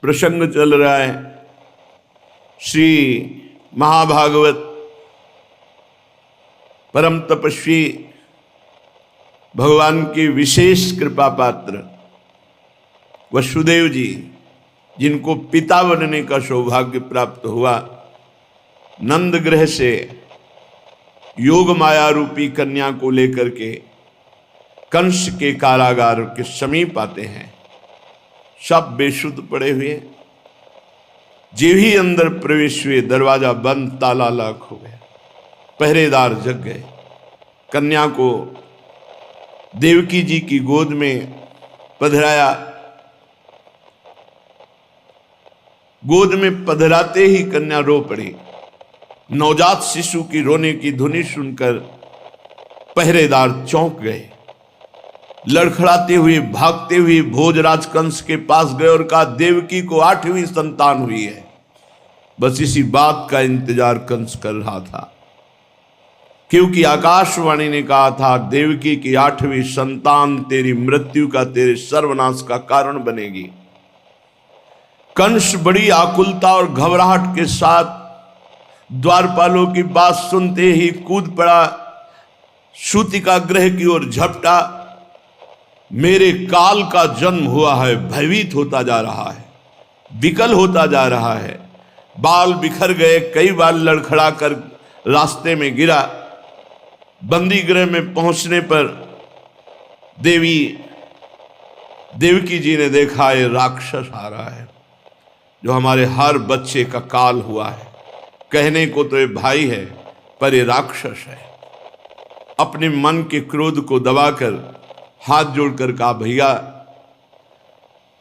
प्रसंग चल रहा है श्री महाभागवत परम तपस्वी भगवान के विशेष कृपा पात्र वसुदेव जी, जिनको पिता बनने का सौभाग्य प्राप्त हुआ, नंद ग्रह से योग माया रूपी कन्या को लेकर के कंस के कारागार के समीप आते हैं। सब बेसुध पड़े हुए, जे ही अंदर प्रवेश हुए दरवाजा बंद, ताला लॉक हो गया, पहरेदार जग गए। कन्या को देवकी जी की गोद में पधराया। गोद में पधराते ही कन्या रो पड़ी। नवजात शिशु की रोने की ध्वनि सुनकर पहरेदार चौंक गए। लड़खड़ाते हुए भागते हुए भोजराज कंस के पास गए और कहा, देवकी को 8वीं संतान हुई है। बस इसी बात का इंतजार कंस कर रहा था, क्योंकि आकाशवाणी ने कहा था, देवकी की 8वीं संतान तेरी मृत्यु का, तेरे सर्वनाश का कारण बनेगी। कंस बड़ी आकुलता और घबराहट के साथ द्वारपालों की बात सुनते ही कूद पड़ा, सूतिका गृह की ओर झपटा। मेरे काल का जन्म हुआ है, भयभीत होता जा रहा है, विकल होता जा रहा है। बाल बिखर गए, कई बार लड़खड़ा कर रास्ते में गिरा। बंदी गृह में पहुंचने पर देवकी जी ने देखा, ये राक्षस आ रहा है जो हमारे हर बच्चे का काल हुआ है। कहने को तो ये भाई है, पर ये राक्षस है। अपने मन के क्रोध को दबाकर हाथ जोड़कर कहा, भैया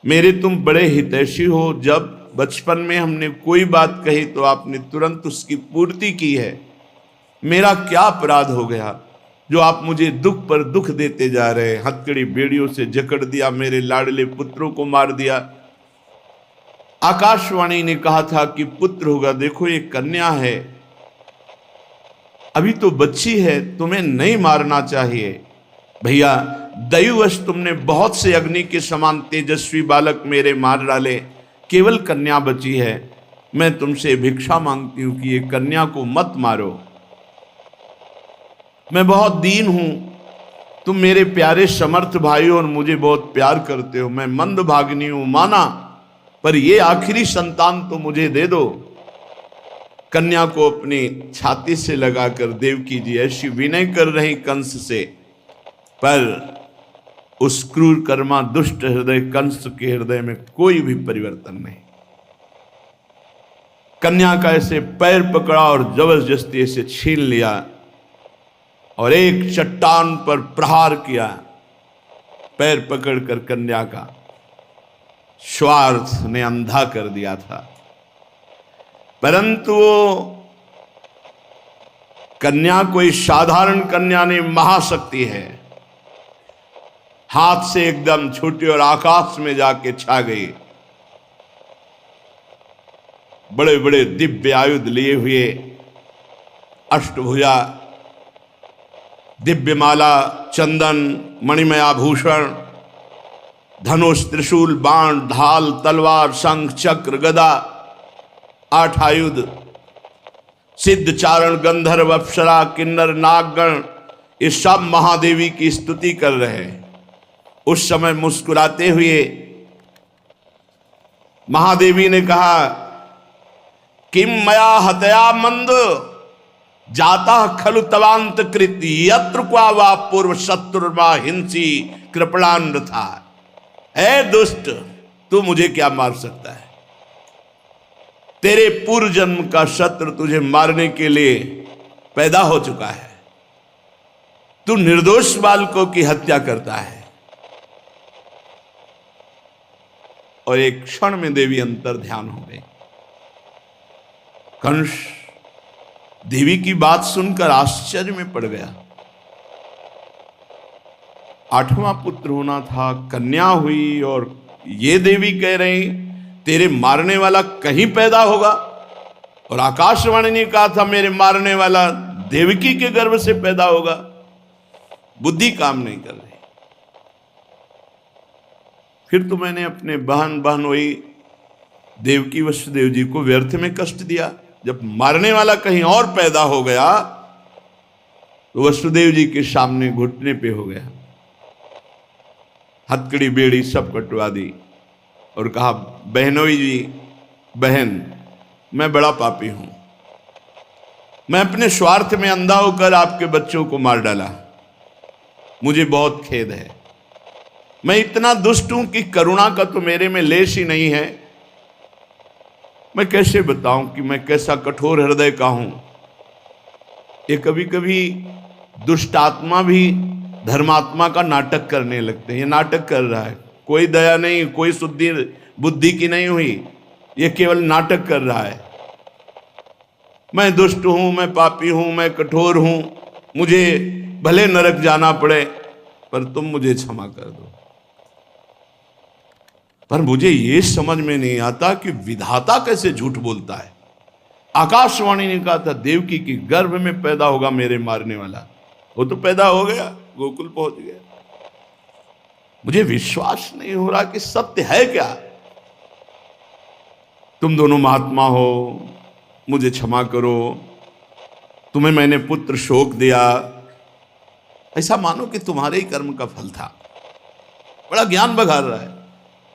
मेरे तुम बड़े हितैषी हो। जब बचपन में हमने कोई बात कही तो आपने तुरंत उसकी पूर्ति की है। मेरा क्या अपराध हो गया जो आप मुझे दुख पर दुख देते जा रहे हैं? हथकड़ी बेड़ियों से जकड़ दिया, मेरे लाडले पुत्रों को मार दिया। आकाशवाणी ने कहा था कि पुत्र होगा, देखो ये कन्या है, अभी तो बच्ची है, तुम्हें नहीं मारना चाहिए। भैया दैववश तुमने बहुत से अग्नि के समान तेजस्वी बालक मेरे मार डाले, केवल कन्या बची है। मैं तुमसे भिक्षा मांगती हूं कि ये कन्या को मत मारो। मैं बहुत दीन हूं, तुम मेरे प्यारे समर्थ भाई हो और मुझे बहुत प्यार करते हो। मैं मंद भागिनी हूं माना, पर ये आखिरी संतान तो मुझे दे दो। कन्या को अपनी छाती से लगाकर देवकी जी ऐसी विनय कर रही कंस से, पर उस क्रूर कर्मा दुष्ट हृदय कंस के हृदय में कोई भी परिवर्तन नहीं। कन्या का ऐसे पैर पकड़ा और जबरदस्ती ऐसे छीन लिया और एक चट्टान पर प्रहार किया। पैर पकड़कर कन्या का स्वार्थ ने अंधा कर दिया था। परंतु वो कन्या कोई साधारण कन्या नहीं, महाशक्ति है। हाथ से एकदम छूटी और आकाश में जाके छा गई। बड़े बड़े दिव्य आयुध लिए हुए, अष्टभुजा, दिव्य माला, चंदन, मणिमय आभूषण, धनुष, त्रिशूल, बाण, ढाल, तलवार, शंख, चक्र, गदा, 8 आयुध, सिद्ध, चारण, गंधर्व, अप्सरा, किन्नर, नागगण, ये सब महादेवी की स्तुति कर रहे हैं। उस समय मुस्कुराते हुए महादेवी ने कहा, किम मया हतया मंद जाता खलु तवांत कृत यत्र क्वा वा पूर्व शत्रुर्वा हिंसी कृपणान था। ऐ दुष्ट, तू मुझे क्या मार सकता है? तेरे पूर्व जन्म का शत्रु तुझे मारने के लिए पैदा हो चुका है। तू निर्दोष बालकों की हत्या करता है। और एक क्षण में देवी अंतर ध्यान हो गई। कंस देवी की बात सुनकर आश्चर्य में पड़ गया। 8वां पुत्र होना था, कन्या हुई, और ये देवी कह रही तेरे मारने वाला कहीं पैदा होगा। और आकाशवाणी ने कहा था मेरे मारने वाला देवकी के गर्भ से पैदा होगा। बुद्धि काम नहीं कर रही। फिर तो मैंने अपने बहन वही देवकी वसुदेव जी को व्यर्थ में कष्ट दिया। जब मारने वाला कहीं और पैदा हो गया तो वसुदेव जी के सामने घुटने पे हो गया, हथकड़ी बेड़ी सब कटवा दी और कहा, बहनोई जी, बहन, मैं बड़ा पापी हूं, मैं अपने स्वार्थ में अंधा होकर आपके बच्चों को मार डाला, मुझे बहुत खेद है। मैं इतना दुष्ट हूं कि करुणा का तो मेरे में लेश ही नहीं है। मैं कैसे बताऊं कि मैं कैसा कठोर हृदय का हूं। ये कभी कभी दुष्ट आत्मा भी धर्मात्मा का नाटक करने लगते हैं। ये नाटक कर रहा है, कोई दया नहीं, कोई शुद्धि बुद्धि की नहीं हुई, ये केवल नाटक कर रहा है। मैं दुष्ट हूं, मैं पापी हूं, मैं कठोर हूं, मुझे भले नरक जाना पड़े पर तुम मुझे क्षमा कर दो। पर मुझे ये समझ में नहीं आता कि विधाता कैसे झूठ बोलता है। आकाशवाणी ने कहा था देवकी की गर्भ में पैदा होगा मेरे मारने वाला, वो तो पैदा हो गया, गोकुल पहुंच गया। मुझे विश्वास नहीं हो रहा कि सत्य है क्या। तुम दोनों महात्मा हो, मुझे क्षमा करो, तुम्हें मैंने पुत्र शोक दिया, ऐसा मानो कि तुम्हारे ही कर्म का फल था। बड़ा ज्ञान बघार रहा है।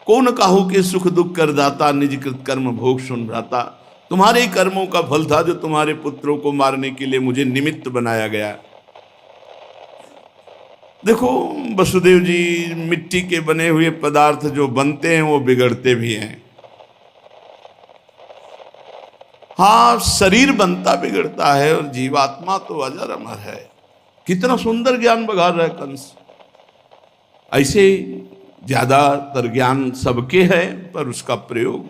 कौन काहू के सुख दुख कर दाता, निज कृत कर्म भोग सुन भ्राता। तुम्हारे ही कर्मों का फल था जो तुम्हारे पुत्रों को मारने के लिए मुझे निमित्त बनाया गया। देखो वसुदेव जी, मिट्टी के बने हुए पदार्थ जो बनते हैं वो बिगड़ते भी हैं। हाँ, शरीर बनता बिगड़ता है और जीवात्मा तो अजर अमर है। कितना सुंदर ज्ञान बघार रहा है कंस। ऐसे ज्यादातर ज्ञान सबके है पर उसका प्रयोग,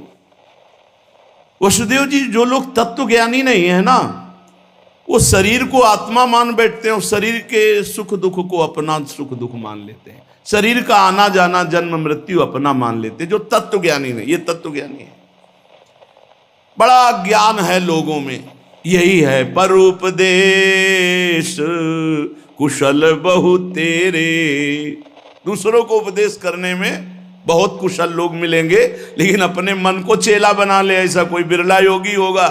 वसुदेव जी, जो लोग तत्व ज्ञानी नहीं है ना, वो शरीर को आत्मा मान बैठते हैं और शरीर के सुख दुख को अपना सुख दुख मान लेते हैं। शरीर का आना जाना, जन्म मृत्यु अपना मान लेते हैं। जो तत्व ज्ञानी नहीं, ये तत्व ज्ञानी है। बड़ा ज्ञान है लोगों में, यही है पर उपदेश कुशल बहु तेरे। दूसरों को उपदेश करने में बहुत कुशल लोग मिलेंगे, लेकिन अपने मन को चेला बना ले ऐसा कोई बिरला योगी होगा।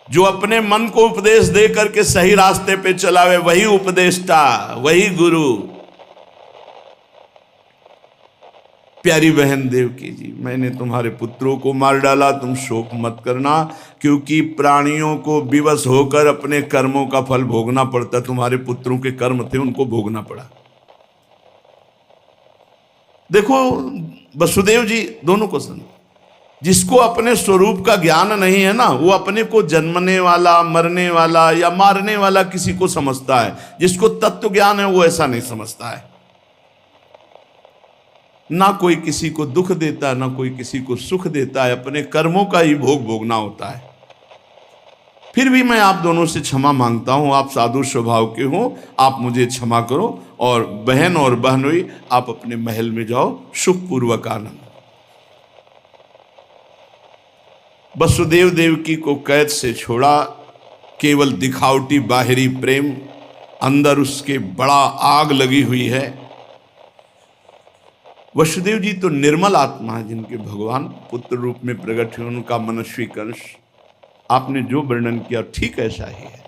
जो अपने मन को उपदेश दे करके सही रास्ते पे चलावे, वही उपदेष्टा, वही गुरु। प्यारी बहन देवकी जी, मैंने तुम्हारे पुत्रों को मार डाला, तुम शोक मत करना, क्योंकि प्राणियों को विवश होकर अपने कर्मों का फल भोगना पड़ता। तुम्हारे पुत्रों के कर्म थे, उनको भोगना पड़ा। देखो वसुदेव जी दोनों को सुनो, जिसको अपने स्वरूप का ज्ञान नहीं है ना, वो अपने को जन्मने वाला, मरने वाला या मारने वाला किसी को समझता है। जिसको तत्व ज्ञान है वो ऐसा नहीं समझता है। ना कोई किसी को दुख देता, ना कोई किसी को सुख देता है, अपने कर्मों का ही भोग भोगना होता है। फिर भी मैं आप दोनों से क्षमा मांगता हूं, आप साधु स्वभाव के हो, आप मुझे क्षमा करो। और बहन और बहनोई, आप अपने महल में जाओ, सुखपूर्वक आनंद। वसुदेव देवकी को कैद से छोड़ा, केवल दिखावटी बाहरी प्रेम, अंदर उसके बड़ा आग लगी हुई है। वसुदेव जी तो निर्मल आत्मा है, जिनके भगवान पुत्र रूप में प्रकट हुए, उनका मनस्वी कंस। आपने जो वर्णन किया ठीक ऐसा ही है।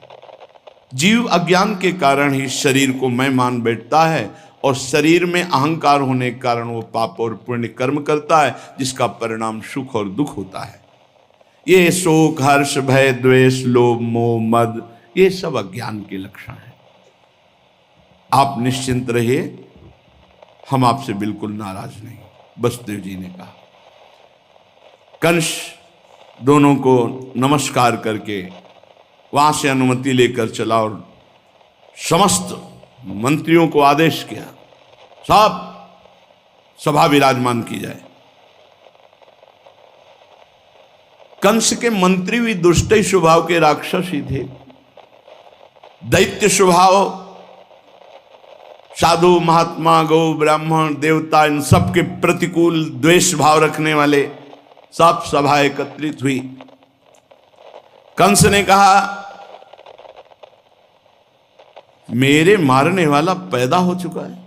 जीव अज्ञान के कारण ही शरीर को मैं मान बैठता है और शरीर में अहंकार होने के कारण वो पाप और पुण्य कर्म करता है, जिसका परिणाम सुख और दुख होता है। ये शोक, हर्ष, भय, द्वेष, लोभ, मोह, मद, ये सब अज्ञान के लक्षण हैं। आप निश्चिंत रहिए, हम आपसे बिल्कुल नाराज नहीं। वसुदेव जी ने कहा। कंस दोनों को नमस्कार करके वहां से अनुमति लेकर चला और समस्त मंत्रियों को आदेश किया, सब सभा विराजमान की जाए। कंस के मंत्री भी दुष्ट स्वभाव के राक्षस ही थे। दैत्य स्वभाव, साधु, महात्मा, गौ, ब्राह्मण, देवता, इन सब के प्रतिकूल द्वेष भाव रखने वाले सब सभा एकत्रित हुई। कंस ने कहा, मेरे मारने वाला पैदा हो चुका है।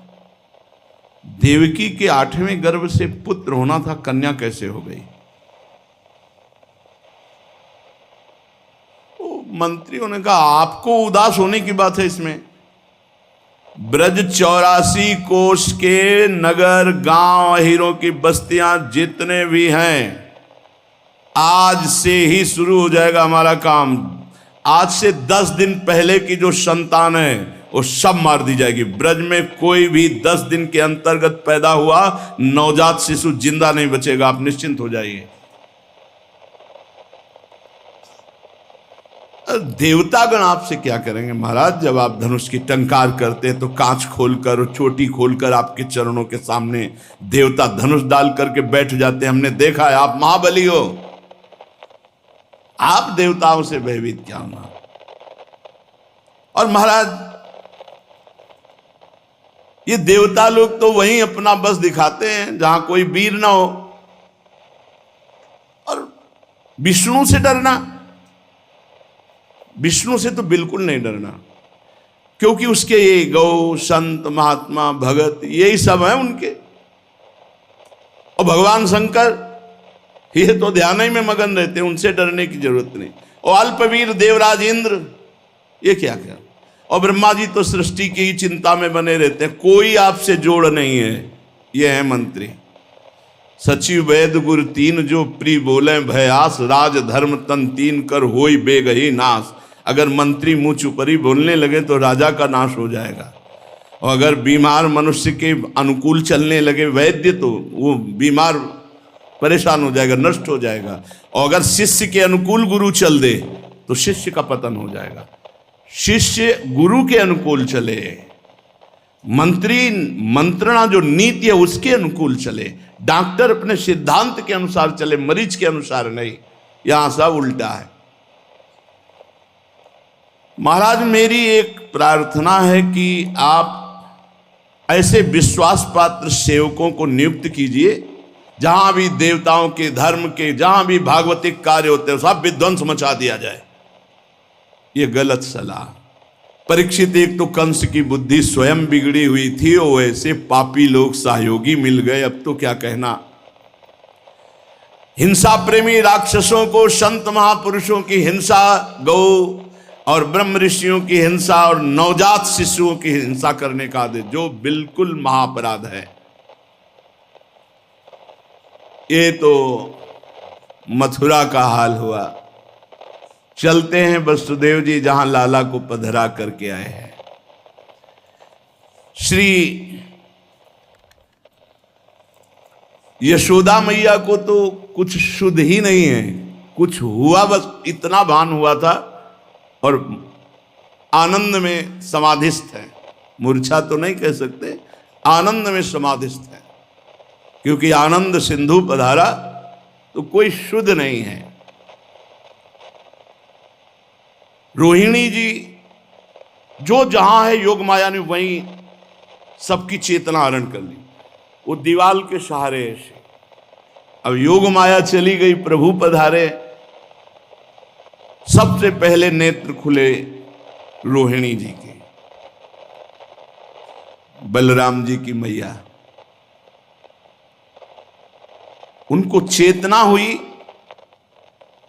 देवकी के 8वें गर्भ से पुत्र होना था, कन्या कैसे हो गई? मंत्रियों ने कहा आपको उदास होने की बात है इसमें। ब्रज 84 कोष के नगर गांव हीरों की बस्तियां जितने भी हैं, आज से ही शुरू हो जाएगा हमारा काम। आज से 10 दिन पहले की जो संतान है वो सब मार दी जाएगी। ब्रज में कोई भी 10 दिन के अंतर्गत पैदा हुआ नवजात शिशु जिंदा नहीं बचेगा, आप निश्चिंत हो जाइए। देवतागण आपसे क्या करेंगे महाराज? जब आप धनुष की टंकार करते हैं तो कांच खोलकर और चोटी खोलकर आपके चरणों के सामने देवता धनुष डाल करके बैठ जाते हैं। हमने देखा है, आप महाबली हो, आप देवताओं से भयभीत क्या होना। और महाराज ये देवता लोग तो वहीं अपना बस दिखाते हैं जहां कोई वीर ना हो। और विष्णु से डरना, विष्णु से तो बिल्कुल नहीं डरना, क्योंकि उसके ये गौ संत महात्मा भगत यही सब है उनके। और भगवान शंकर ये तो ध्यान ही में मगन रहते हैं, उनसे डरने की जरूरत नहीं। और अल्पवीर देवराज इंद्र ये क्या क्या, और ब्रह्मा जी तो सृष्टि की ही चिंता में बने रहते हैं, कोई आपसे जोड़ नहीं है। ये है मंत्री। सचिव वैद गुरु तीन जो प्री बोले भयास, राज धर्म तन तीन कर होई बेगही नाश। अगर मंत्री मुंह चुपरी बोलने लगे तो राजा का नाश हो जाएगा, और अगर बीमार मनुष्य के अनुकूल चलने लगे वैद्य तो वो बीमार परेशान हो जाएगा, नष्ट हो जाएगा। और अगर शिष्य के अनुकूल गुरु चल दे तो शिष्य का पतन हो जाएगा। शिष्य गुरु के अनुकूल चले, मंत्री मंत्रणा जो नीति है उसके अनुकूल चले, डॉक्टर अपने सिद्धांत के अनुसार चले, मरीज के अनुसार नहीं। यहां सब उल्टा है। महाराज मेरी एक प्रार्थना है कि आप ऐसे विश्वास पात्र सेवकों को नियुक्त कीजिए, जहां भी देवताओं के धर्म के जहां भी भागवतिक कार्य होते हैं सब विध्वंस मचा दिया जाए। ये गलत सलाह। परीक्षित एक तो कंस की बुद्धि स्वयं बिगड़ी हुई थी, और ऐसे पापी लोग सहयोगी मिल गए, अब तो क्या कहना। हिंसा प्रेमी राक्षसों को संत महापुरुषों की हिंसा, गौ और ब्रह्म ऋषियों की हिंसा और नवजात शिशुओं की हिंसा करने का आदेश, जो बिल्कुल महाअपराध है। ये तो मथुरा का हाल हुआ। चलते हैं वसुदेव जी जहां लाला को पधरा करके आए हैं। श्री यशोदा मैया को तो कुछ शुद्ध ही नहीं है, कुछ हुआ बस इतना भान हुआ था, और आनंद में समाधिस्थ है। मूर्छा तो नहीं कह सकते, आनंद में समाधिस्थ है, क्योंकि आनंद सिंधु पधारा तो कोई शुद्ध नहीं है। रोहिणी जी जो जहां है योग माया ने वहीं सबकी चेतना हरण कर ली। वो दीवाल के सहारे ऐसे, अब योग माया चली गई, प्रभु पधारे। सबसे पहले नेत्र खुले रोहिणी जी के, बलराम जी की मैया, उनको चेतना हुई,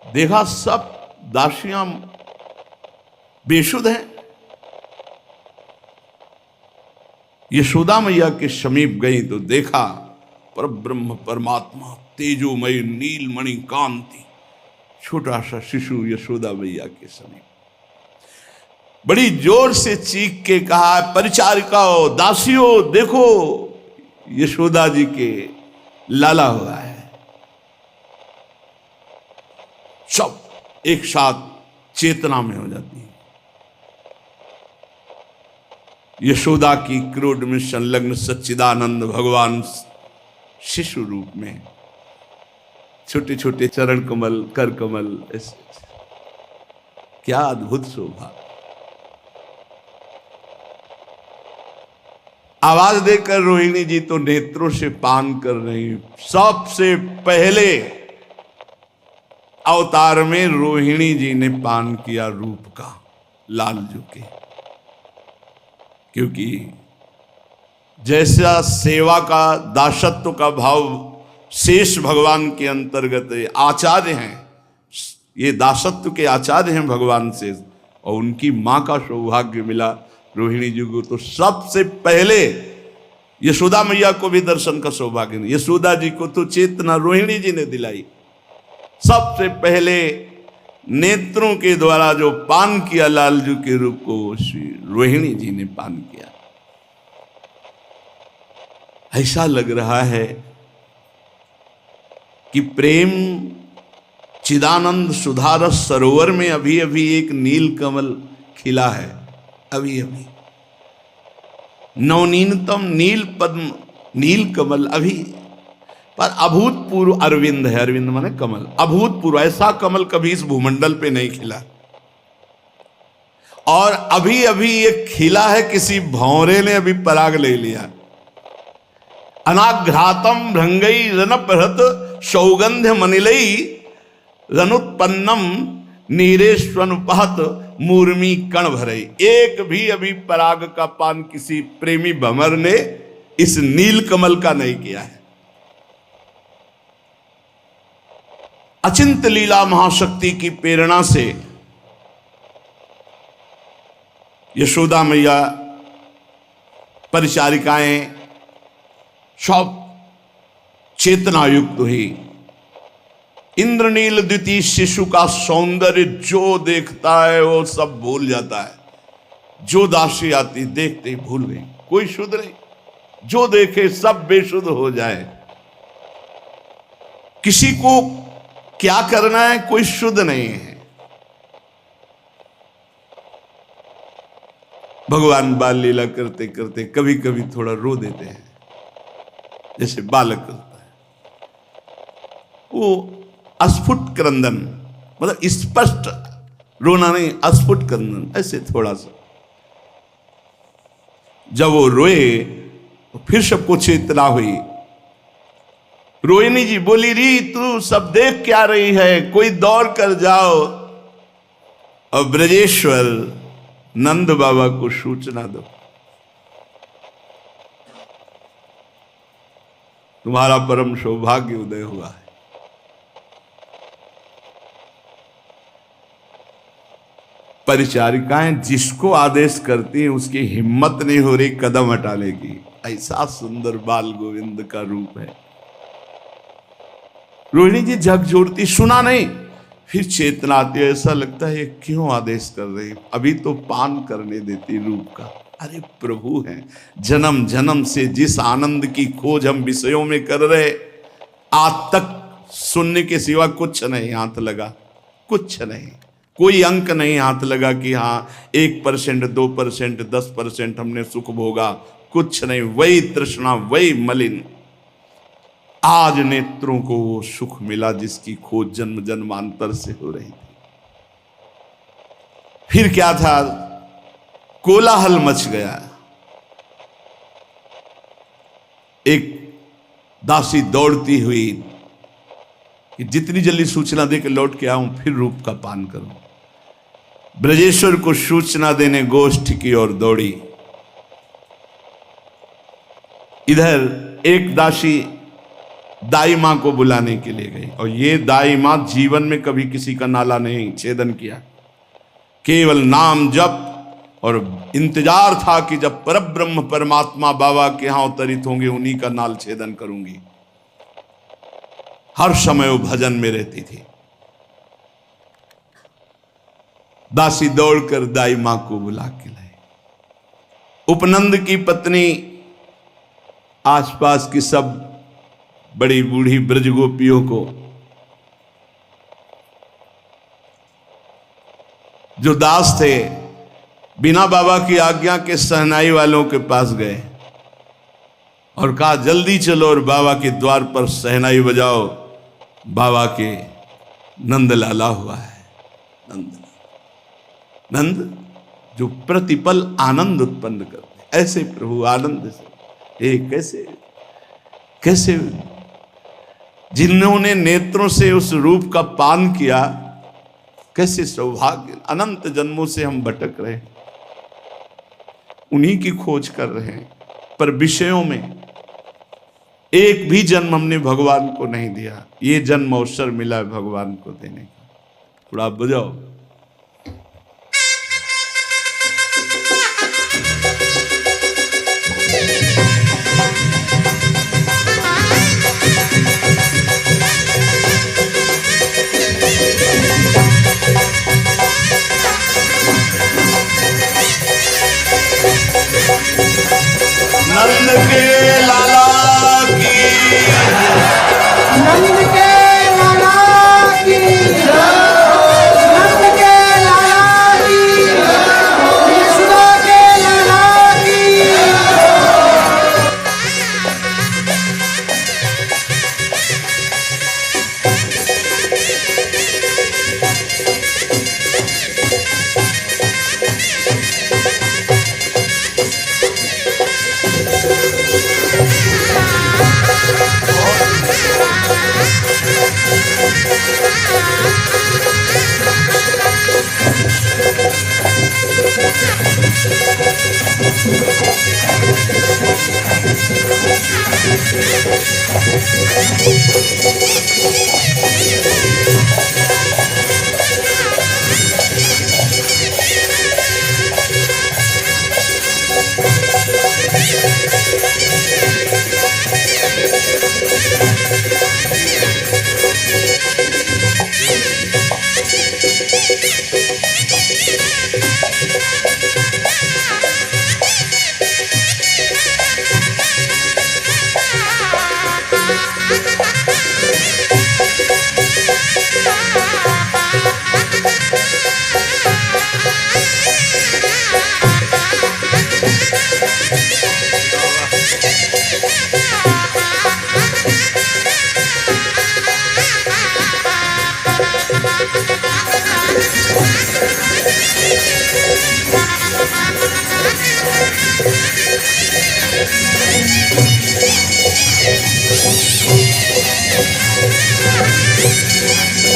देखा सब दासियां बेशुद्ध हैं। यशोदा मैया के समीप गई तो देखा पर ब्रह्म परमात्मा तेजोमय नीलमणि कांति, छोटा सा शिशु यशोदा मैया के समीप। बड़ी जोर से चीख के कहा, परिचारिकाओ दासियों देखो यशोदा जी के लाला हुआ है। सब एक साथ चेतना में हो जाती है। यशोदा की क्रोध में संलग्न सच्चिदानंद भगवान शिशु रूप में, छोटे छोटे चरण कमल कर कमल, क्या अद्भुत शोभा। आवाज देकर रोहिणी जी तो नेत्रों से पान कर रही। सबसे पहले अवतार में रोहिणी जी ने पान किया रूप का, लालजू के, क्योंकि जैसा सेवा का दासत्व का भाव शेष भगवान के अंतर्गत आचार्य हैं, ये दासत्व के आचार्य हैं भगवान से, और उनकी माँ का सौभाग्य मिला रोहिणी जी को। तो सबसे पहले यशोदा मैया को भी दर्शन का सौभाग्य नहीं, यशोदा जी को तो चेतना रोहिणी जी ने दिलाई। सबसे पहले नेत्रों के द्वारा जो पान किया लालजू के रूप को, श्री रोहिणी जी ने पान किया। ऐसा लग रहा है कि प्रेम चिदानंद सुधारस सरोवर में अभी अभी एक नील कमल खिला है, अभी अभी नवनीतम नील पद्म नील कमल अभी, पर अभूतपूर्व अरविंद है। अरविंद माने कमल, अभूतपूर्व ऐसा कमल कभी इस भूमंडल पे नहीं खिला। और अभी अभी ये खिला है, किसी भौरे ने अभी पराग ले लिया। अनाघ्रातम भृंगई रनपहत सौगंध मनिलई रनुत्पन्नम नीरेश्वनुपहत मूर्मी कण भरई। एक भी अभी पराग का पान किसी प्रेमी भंवर ने इस नील कमल का नहीं किया है। अचिंत लीला महाशक्ति की प्रेरणा से यशोदा मैया, परिचारिकाएं सब चेतना युक्त हुई। इंद्रनील द्वितीय शिशु का सौंदर्य जो देखता है वो सब भूल जाता है। जो दासी आती देखते ही भूल गई, कोई शुद्ध नहीं, जो देखे सब बेशुद्ध हो जाए। किसी को क्या करना है कोई शुद्ध नहीं है। भगवान बाल लीला करते करते कभी कभी थोड़ा रो देते हैं, जैसे बालक करता है। वो अस्फुट क्रंदन, मतलब स्पष्ट रोना नहीं, अस्फुट क्रंदन, ऐसे थोड़ा सा। जब वो रोए तो फिर सबको चेतना हुई। रोहिणी जी बोली, री तू सब देख क्या रही है, कोई दौड़ कर जाओ और ब्रजेश्वर नंद बाबा को सूचना दो, तुम्हारा परम सौभाग्य उदय हुआ है। परिचारिकाएं जिसको आदेश करती हैं उसकी हिम्मत नहीं हो रही कदम हटा लेगी। ऐसा सुंदर बाल गोविंद का रूप है। रोहिणी जी झक जोड़ती, सुना नहीं, फिर चेतना आती है। ऐसा लगता है ये क्यों आदेश कर रही, अभी तो पान करने देती रूप का। अरे प्रभु हैं, जन्म जन्म से जिस आनंद की खोज हम विषयों में कर रहे, आज तक सुनने के सिवा कुछ नहीं हाथ लगा, कुछ नहीं, कोई अंक नहीं हाथ लगा कि हाँ 1%, 2%, 10% हमने सुख भोगा, कुछ नहीं। वही तृष्णा, वही मलिन। आज नेत्रों को वो सुख मिला जिसकी खोज जन्म जन्मांतर से हो रही थी। फिर क्या था, कोलाहल मच गया। एक दासी दौड़ती हुई कि जितनी जल्दी सूचना दे के लौट के आऊं फिर रूप का पान करूं। ब्रजेश्वर को सूचना देने गोष्ठ की ओर दौड़ी। इधर एक दासी दाई मां को बुलाने के लिए गई, और ये दाई मां जीवन में कभी किसी का नाला नहीं छेदन किया, केवल नाम जप, और इंतजार था कि जब परब्रह्म परमात्मा बाबा के यहां अवतरित होंगे उन्हीं का नाल छेदन करूंगी। हर समय वो भजन में रहती थी। दासी दौड़कर दाई मां को बुला के लाई। उपनंद की पत्नी आसपास की सब बड़ी बूढ़ी ब्रज गोपियों को, जो दास थे, बिना बाबा की आज्ञा के सहनाई वालों के पास गए और कहा जल्दी चलो और बाबा के द्वार पर सहनाई बजाओ, बाबा के नंद लाला हुआ है। नंद नंद जो प्रतिपल आनंद उत्पन्न करते, ऐसे प्रभु आनंद से कैसे कैसे जिन्होंने नेत्रों से उस रूप का पान किया, कैसे सौभाग्य। अनंत जन्मों से हम भटक रहे हैं, उन्हीं की खोज कर रहे हैं, पर विषयों में एक भी जन्म हमने भगवान को नहीं दिया। ये जन्म अवसर मिला है भगवान को देने का। थोड़ा बजाओ। नंद के लाला की, नंद के लाला की, नंद के लाला की, यशोदा के लाला की।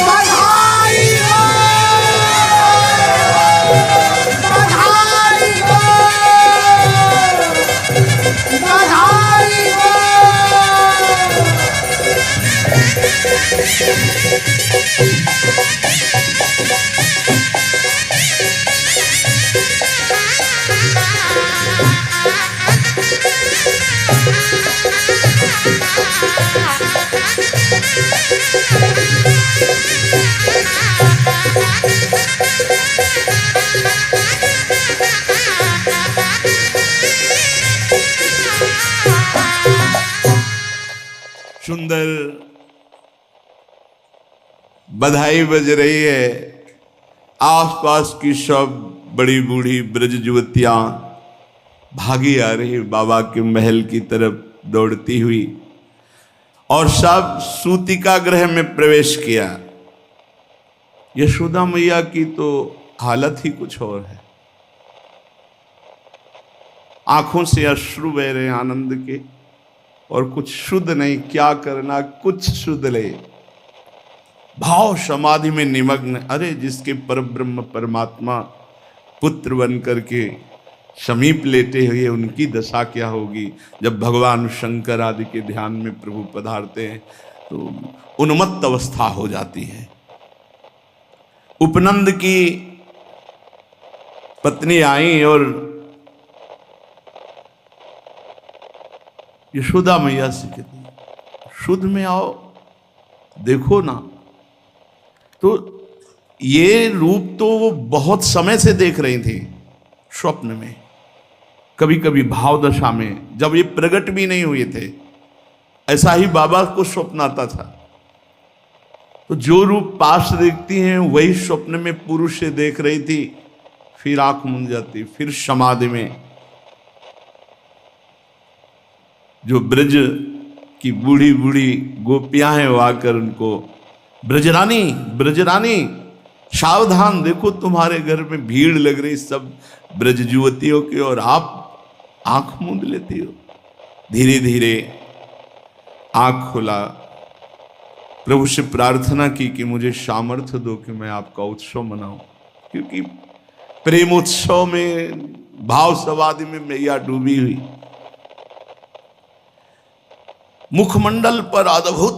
बधाई हो, बधाई हो, बधाई हो। सुंदर बधाई बज रही है। आसपास की सब बड़ी बूढ़ी ब्रज युवतियां भागी आ रही बाबा के महल की तरफ दौड़ती हुई, और सब सूतिका गृह में प्रवेश किया। यशोदा मैया की तो हालत ही कुछ और है। आंखों से अश्रु बह रहे आनंद के, और कुछ शुद्ध नहीं, क्या करना, कुछ शुद्ध ले। भाव समाधि में निमग्न। अरे जिसके परब्रह्म परमात्मा पुत्र बन करके समीप लेते हुए उनकी दशा क्या होगी। जब भगवान शंकर आदि के ध्यान में प्रभु पधारते हैं तो उन्मत्त अवस्था हो जाती है। उपनंद की पत्नी आई और यशोदा मैया से कहती, शुद्ध में आओ, देखो ना। तो ये रूप तो वो बहुत समय से देख रही थी स्वप्न में, कभी कभी भाव दशा में, जब ये प्रकट भी नहीं हुए थे। ऐसा ही बाबा को स्वप्न आता था। तो जो रूप पास देखती हैं वही स्वप्न में पुरुष से देख रही थी, फिर आंख मूंद जाती, फिर समाधि में जो ब्रज की बूढ़ी बूढ़ी गोपियां हैं वो आकर उनको, ब्रजरानी ब्रजरानी सावधान, देखो तुम्हारे घर में भीड़ लग रही सब ब्रज युवतियों की, और आप आंख मूंद लेती हो। धीरे धीरे आंख खुला, प्रभु से प्रार्थना की कि मुझे सामर्थ्य दो कि मैं आपका उत्सव मनाऊं, क्योंकि प्रेमोत्सव में भाव समाधि में मैया डूबी हुई। मुखमंडल पर अद्भुत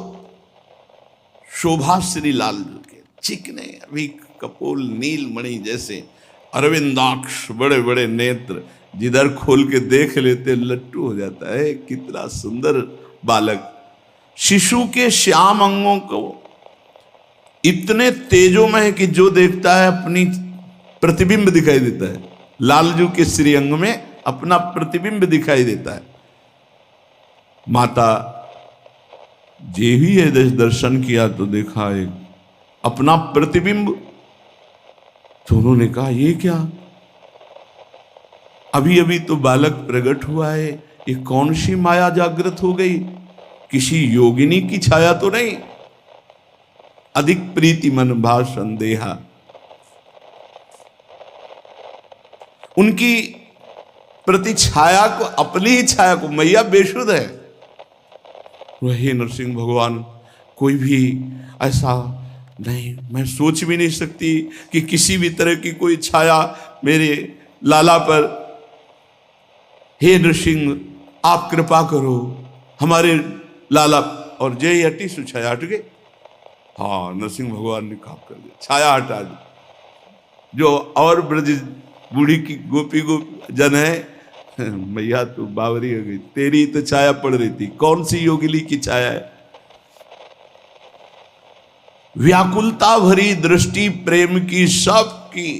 शोभा श्री लाल के, चिकने, अभी कपोल नीलमणि जैसे, अरविंदाक्ष, बड़े बड़े नेत्र, जिधर खोल के देख लेते लट्टू हो जाता है। कितना सुंदर बालक। शिशु के श्याम अंगों को इतने तेजोमय है कि जो देखता है अपनी प्रतिबिंब दिखाई देता है। लालजू के श्रीअंग में अपना प्रतिबिंब दिखाई देता है। माता जे ही है दर्शन किया तो देखा एक अपना प्रतिबिंब। तो उन्होंने कहा ये क्या, अभी अभी तो बालक प्रकट हुआ है, ये कौन सी माया जागृत हो गई, किसी योगिनी की छाया तो नहीं। अधिक प्रीति मन भा संदेहा, उनकी प्रति छाया को, अपनी ही छाया को, मैया बेशुद्ध है। वही नरसिंह भगवान, कोई भी ऐसा नहीं, मैं सोच भी नहीं सकती कि किसी भी तरह की कोई छाया मेरे लाला पर। हे नरसिंह आप कृपा करो हमारे लाला, और जय हटी सु छाया हट गई। हाँ, नरसिंह भगवान ने काम कर दिया, छाया हटा दी। जो और ब्रज बूढ़ी की गोपी जन है, मैया तो बावरी हो गई, तेरी तो छाया पड़ रही थी, कौन सी योगिनी की छाया है। व्याकुलता भरी दृष्टि प्रेम की सबकी।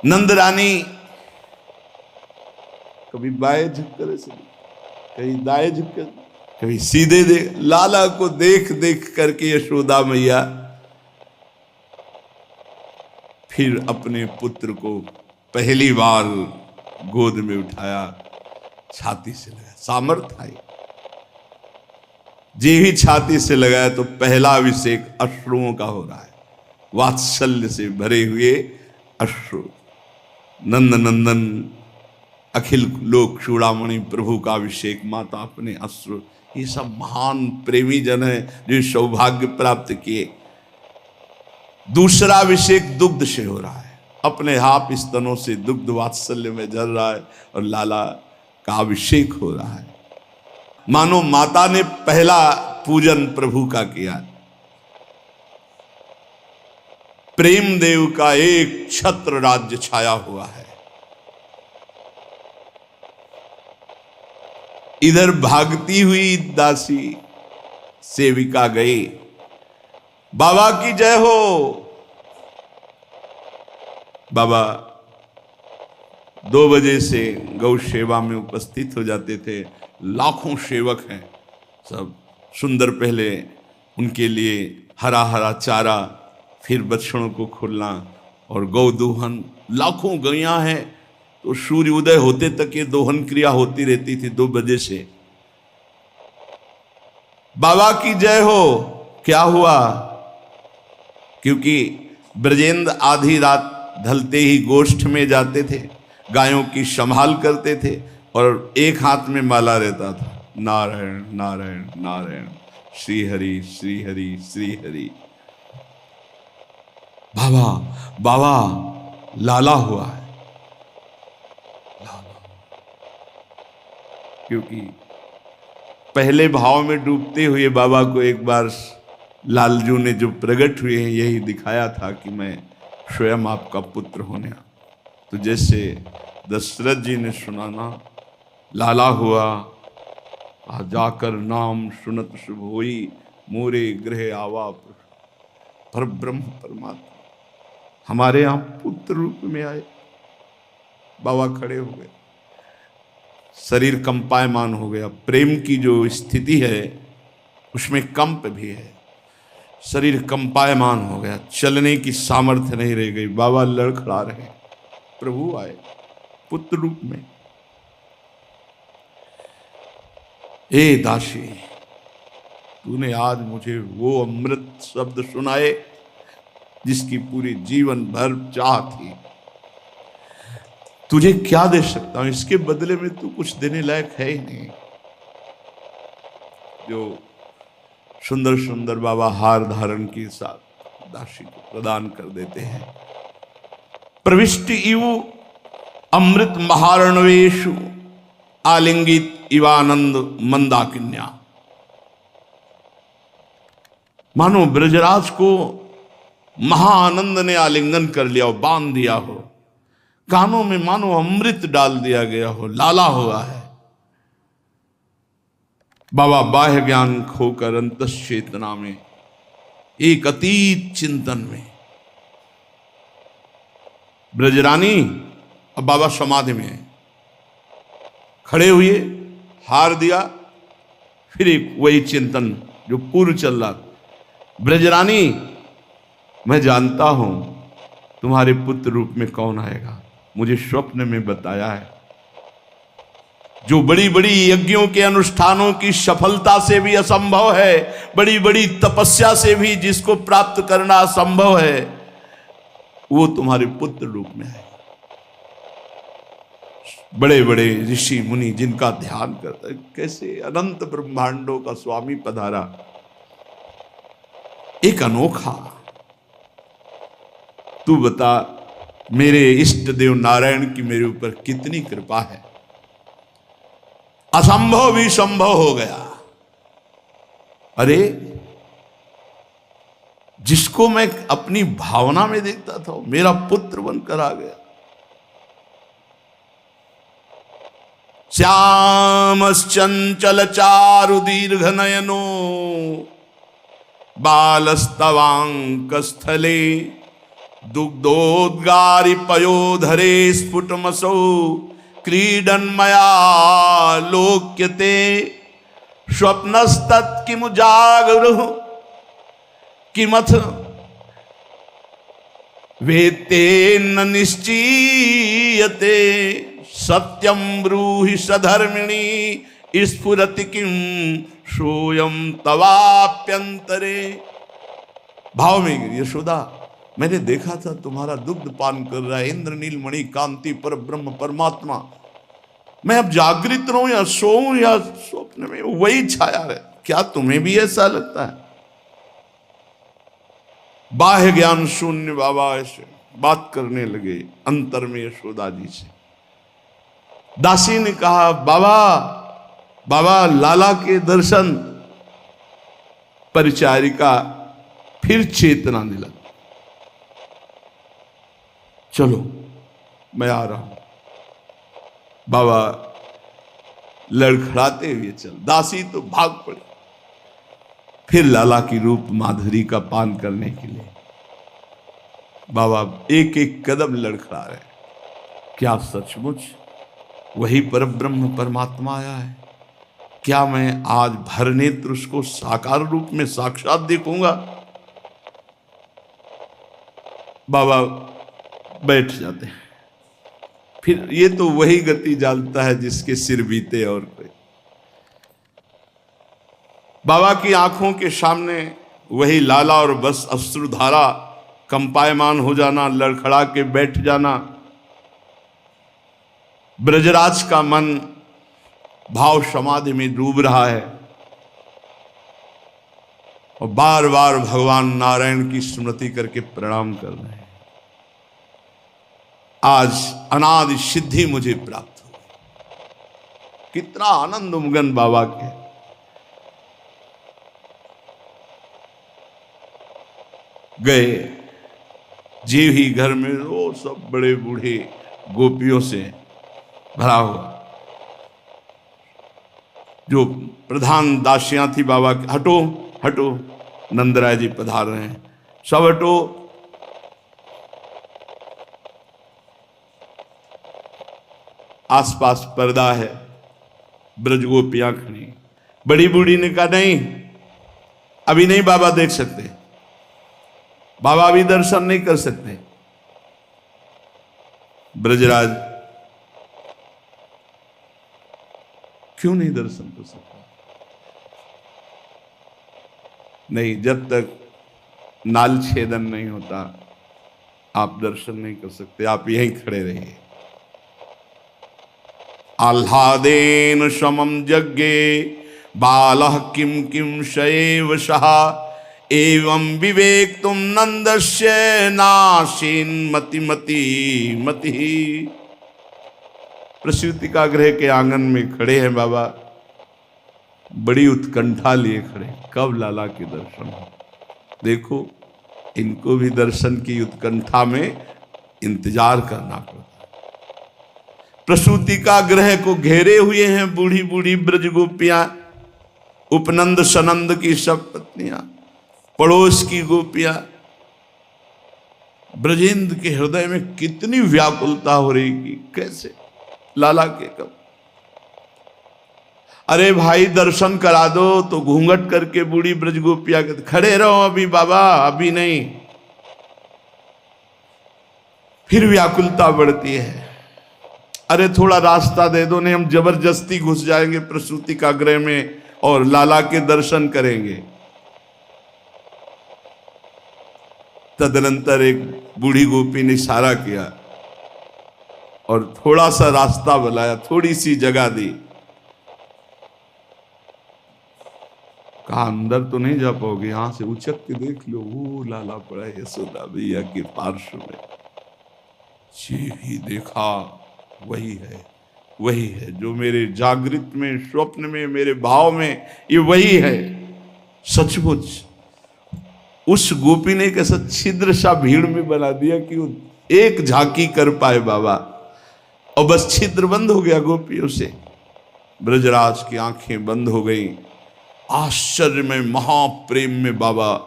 नंद रानी कभी बाएं झुककर ऐसे, कहीं दाएं झुककर, कभी सीधे देख, लाला को देख देख करके यशोदा मैया फिर अपने पुत्र को पहली बार गोद में उठाया, छाती से लगाया। सामर्थ्य आई, जे ही छाती से लगाया तो पहला अभिषेक अश्रुओं का हो रहा है, वात्सल्य से भरे हुए अश्रु। नंद नंदन अखिल लोक चूड़ामणि प्रभु का अभिषेक, माता अपने अश्रु। ये सब महान प्रेमी जन है जो सौभाग्य प्राप्त किए। दूसरा अभिषेक दुग्ध से हो रहा है, अपने हाथ स्तनों से दुग्ध वात्सल्य में झर रहा है और लाला का अभिषेक हो रहा है। मानो माता ने पहला पूजन प्रभु का किया। प्रेम देव का एक छत्र राज्य छाया हुआ है। इधर भागती हुई दासी सेविका गई, बाबा की जय हो। बाबा 2 बजे से गौ सेवा में उपस्थित हो जाते थे। लाखों सेवक हैं, सब सुंदर, पहले उनके लिए हरा हरा चारा, फिर बछड़ों को खोलना और गौ दोहन। लाखों गैया हैं, तो सूर्य उदय होते तक ये दोहन क्रिया होती रहती थी 2 बजे से। बाबा की जय हो। क्या हुआ, क्योंकि ब्रजेंद्र आधी रात ढलते ही गोष्ठ में जाते थे, गायों की संभाल करते थे और एक हाथ में माला रहता था, नारायण नारायण नारायण, श्री हरि श्री हरि श्री हरि। बाबा बाबा लाला हुआ है, लाला। क्योंकि पहले भाव में डूबते हुए बाबा को एक बार लालजू ने जो प्रकट हुए हैं यही दिखाया था कि मैं स्वयं आपका पुत्र होने। तो जैसे दशरथ जी ने सुना ना, लाला हुआ आ जाकर नाम सुनत शुभ होई, मोरे गृह आवा पर ब्रह्म परमात्मा हमारे यहाँ पुत्र रूप में आए। बाबा खड़े हो गए, शरीर कंपायमान हो गया। प्रेम की जो स्थिति है उसमें कंप भी है, शरीर कंपायमान हो गया, चलने की सामर्थ्य नहीं रह गई। बाबा लड़खड़ा रहे, प्रभु आए पुत्र रूप में। ए दासी, तूने आज मुझे वो अमृत शब्द सुनाए जिसकी पूरी जीवन भर चाह थी। तुझे क्या दे सकता हूं, इसके बदले में तू कुछ देने लायक है ही नहीं। जो सुंदर सुंदर बाबा हार धारण के साथ दासी को प्रदान कर देते हैं। प्रविष्टि इव अमृत महारणवेशु आलिंगित इवानंद मंदाकिन्या। मानो ब्रजराज को महाआनंद ने आलिंगन कर लिया हो, बांध दिया हो, कानों में मानो अमृत डाल दिया गया हो, लाला हुआ है। बाबा बाह्य ज्ञान खोकर अंतस चेतना में, एक अतीत चिंतन में। ब्रजरानी अब बाबा समाधि में है, खड़े हुए, हार दिया, फिर एक वही चिंतन जो पूर्व चल रहा। ब्रजरानी, मैं जानता हूं तुम्हारे पुत्र रूप में कौन आएगा, मुझे स्वप्न में बताया है। जो बड़ी बड़ी यज्ञों के अनुष्ठानों की सफलता से भी असंभव है, बड़ी बड़ी तपस्या से भी जिसको प्राप्त करना असंभव है, वो तुम्हारे पुत्र रूप में है। बड़े बड़े ऋषि मुनि जिनका ध्यान करता है, कैसे अनंत ब्रह्मांडों का स्वामी पधारा, एक अनोखा। तू बता, मेरे इष्ट देव नारायण की मेरे ऊपर कितनी कृपा है, असंभव भी संभव हो गया। अरे, जिसको मैं अपनी भावना में देखता था, मेरा पुत्र बनकर आ गया। श्यामश्चंचल चारु दीर्घ नयनो बालस्तवांक स्थले दुग्धोद्गारि पयोधरे स्फुटमसौ क्रीडन्मया लोक्यते स्वप्नस्तत् किमु जागरुः किमथ वेत्तेन निश्चीयते सत्यं ब्रूहि सधर्मिणी स्फुरति किं सोयम तवाप्यंतरे। भाव में यशोदा, मैंने देखा था तुम्हारा दुग्ध पान कर रहा है इंद्रनील मणि कांति पर ब्रह्म परमात्मा। मैं अब जागृत रहूं या सोऊं या स्वप्न में वही छाया है, क्या तुम्हें भी ऐसा लगता है? बाह्य ज्ञान शून्य बाबा ऐसे बात करने लगे अंतर में यशोदा जी से। दासी ने कहा, बाबा बाबा लाला के दर्शन। परिचारिका फिर चेतना दिला, चलो मैं आ रहा हूं। बाबा लड़खड़ाते हुए चल, दासी तो भाग पड़ी फिर लाला की रूप माधुरी का पान करने के लिए। बाबा एक एक कदम लड़खड़ा रहे, क्या सचमुच वही परब्रह्म परमात्मा आया है? क्या मैं आज भर नेत्र उसको साकार रूप में साक्षात देखूंगा? बाबा बैठ जाते हैं। फिर ये तो वही गति जानता है जिसके सिर बीते और कोई। बाबा की आंखों के सामने वही लाला और बस अश्रुधारा कंपायमान हो जाना, लड़खड़ा के बैठ जाना। ब्रजराज का मन भाव समाधि में डूब रहा है और बार बार भगवान नारायण की स्मृति करके प्रणाम कर रहे हैं। आज अनादि सिद्धि मुझे प्राप्त हो, कितना आनंद उमगन बाबा के। गए जीव ही घर में वो सब बड़े बूढ़े गोपियों से भरा हुआ, जो प्रधान दासियां थी बाबा की, हटो हटो, नंदराय जी पधार रहे हैं, सब हटो। आसपास पर्दा है, ब्रज गोपियां खड़ी। बड़ी बूढ़ी ने कहा, नहीं अभी नहीं बाबा देख सकते, बाबा अभी दर्शन नहीं कर सकते। ब्रजराज, क्यों नहीं दर्शन कर सकता? नहीं, जब तक नाल छेदन नहीं होता आप दर्शन नहीं कर सकते, आप यहीं खड़े रहिए। आह्लादेन समम यज्ञे बालः किम किम शैव सः एवं विवेक तुम नंदस्य नाशीन मति मति मति। प्रसूति का गृह के आंगन में खड़े हैं बाबा, बड़ी उत्कंठा लिए खड़े, कब लाला के दर्शन हो। देखो, इनको भी दर्शन की उत्कंठा में इंतजार करना पड़ता। प्रसूति का ग्रह को घेरे हुए हैं बूढ़ी बूढ़ी ब्रज गोपियां, उपनंद सनंद की सब पत्नियां, पड़ोस की गोपियां। ब्रजेंद्र के हृदय में कितनी व्याकुलता हो रही कि कैसे लाला के कब। अरे भाई दर्शन करा दो, तो घूंघट करके बूढ़ी ब्रज गोपिया कहते खड़े रहो अभी बाबा, अभी नहीं। फिर व्याकुलता बढ़ती है, अरे थोड़ा रास्ता दे दो, नहीं हम जबरदस्ती घुस जाएंगे प्रसूति का गृह में और लाला के दर्शन करेंगे। तदनंतर एक बूढ़ी गोपी ने इशारा किया और थोड़ा सा रास्ता बनाया, थोड़ी सी जगह दी। कहा अंदर तो नहीं जा पाओगे, यहां से उचक के देख लो, वो लाला पड़ा है यशोदा भैया के पार्श्व में। जी ही देखा, वही है जो मेरे जागृत में, स्वप्न में, मेरे भाव में, ये वही है सचमुच। उस गोपी ने कैसा छिद्र सा भीड़ में बना दिया कि वो एक झांकी कर पाए बाबा, और बस छिद्र बंद हो गया गोपियों से। ब्रजराज की आंखें बंद हो गई, आश्चर्य में, महाप्रेम में बाबा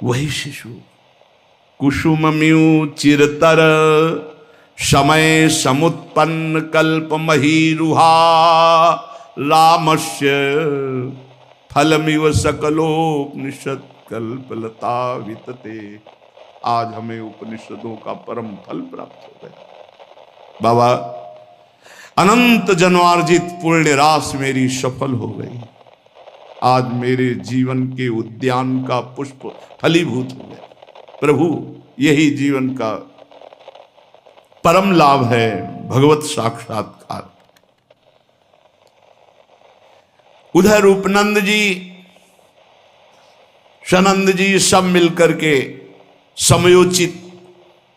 वही शिशु कुसुमम्यु चिरतर समय समुत्पन्न कल्प महीरुहा रामस्य फलमिव सकलोपनिषद कल्पलता वितते। आज हमें उपनिषदों का परम फल प्राप्त हो गया बाबा। अनंत जन्मार्जित पुण्य रास मेरी सफल हो गई। आज मेरे जीवन के उद्यान का पुष्प फलीभूत हो गया। प्रभु, यही जीवन का परम लाभ है, भगवत साक्षात्कार। उधर उपनंद जी, सनंद जी सब मिलकर के समयोचित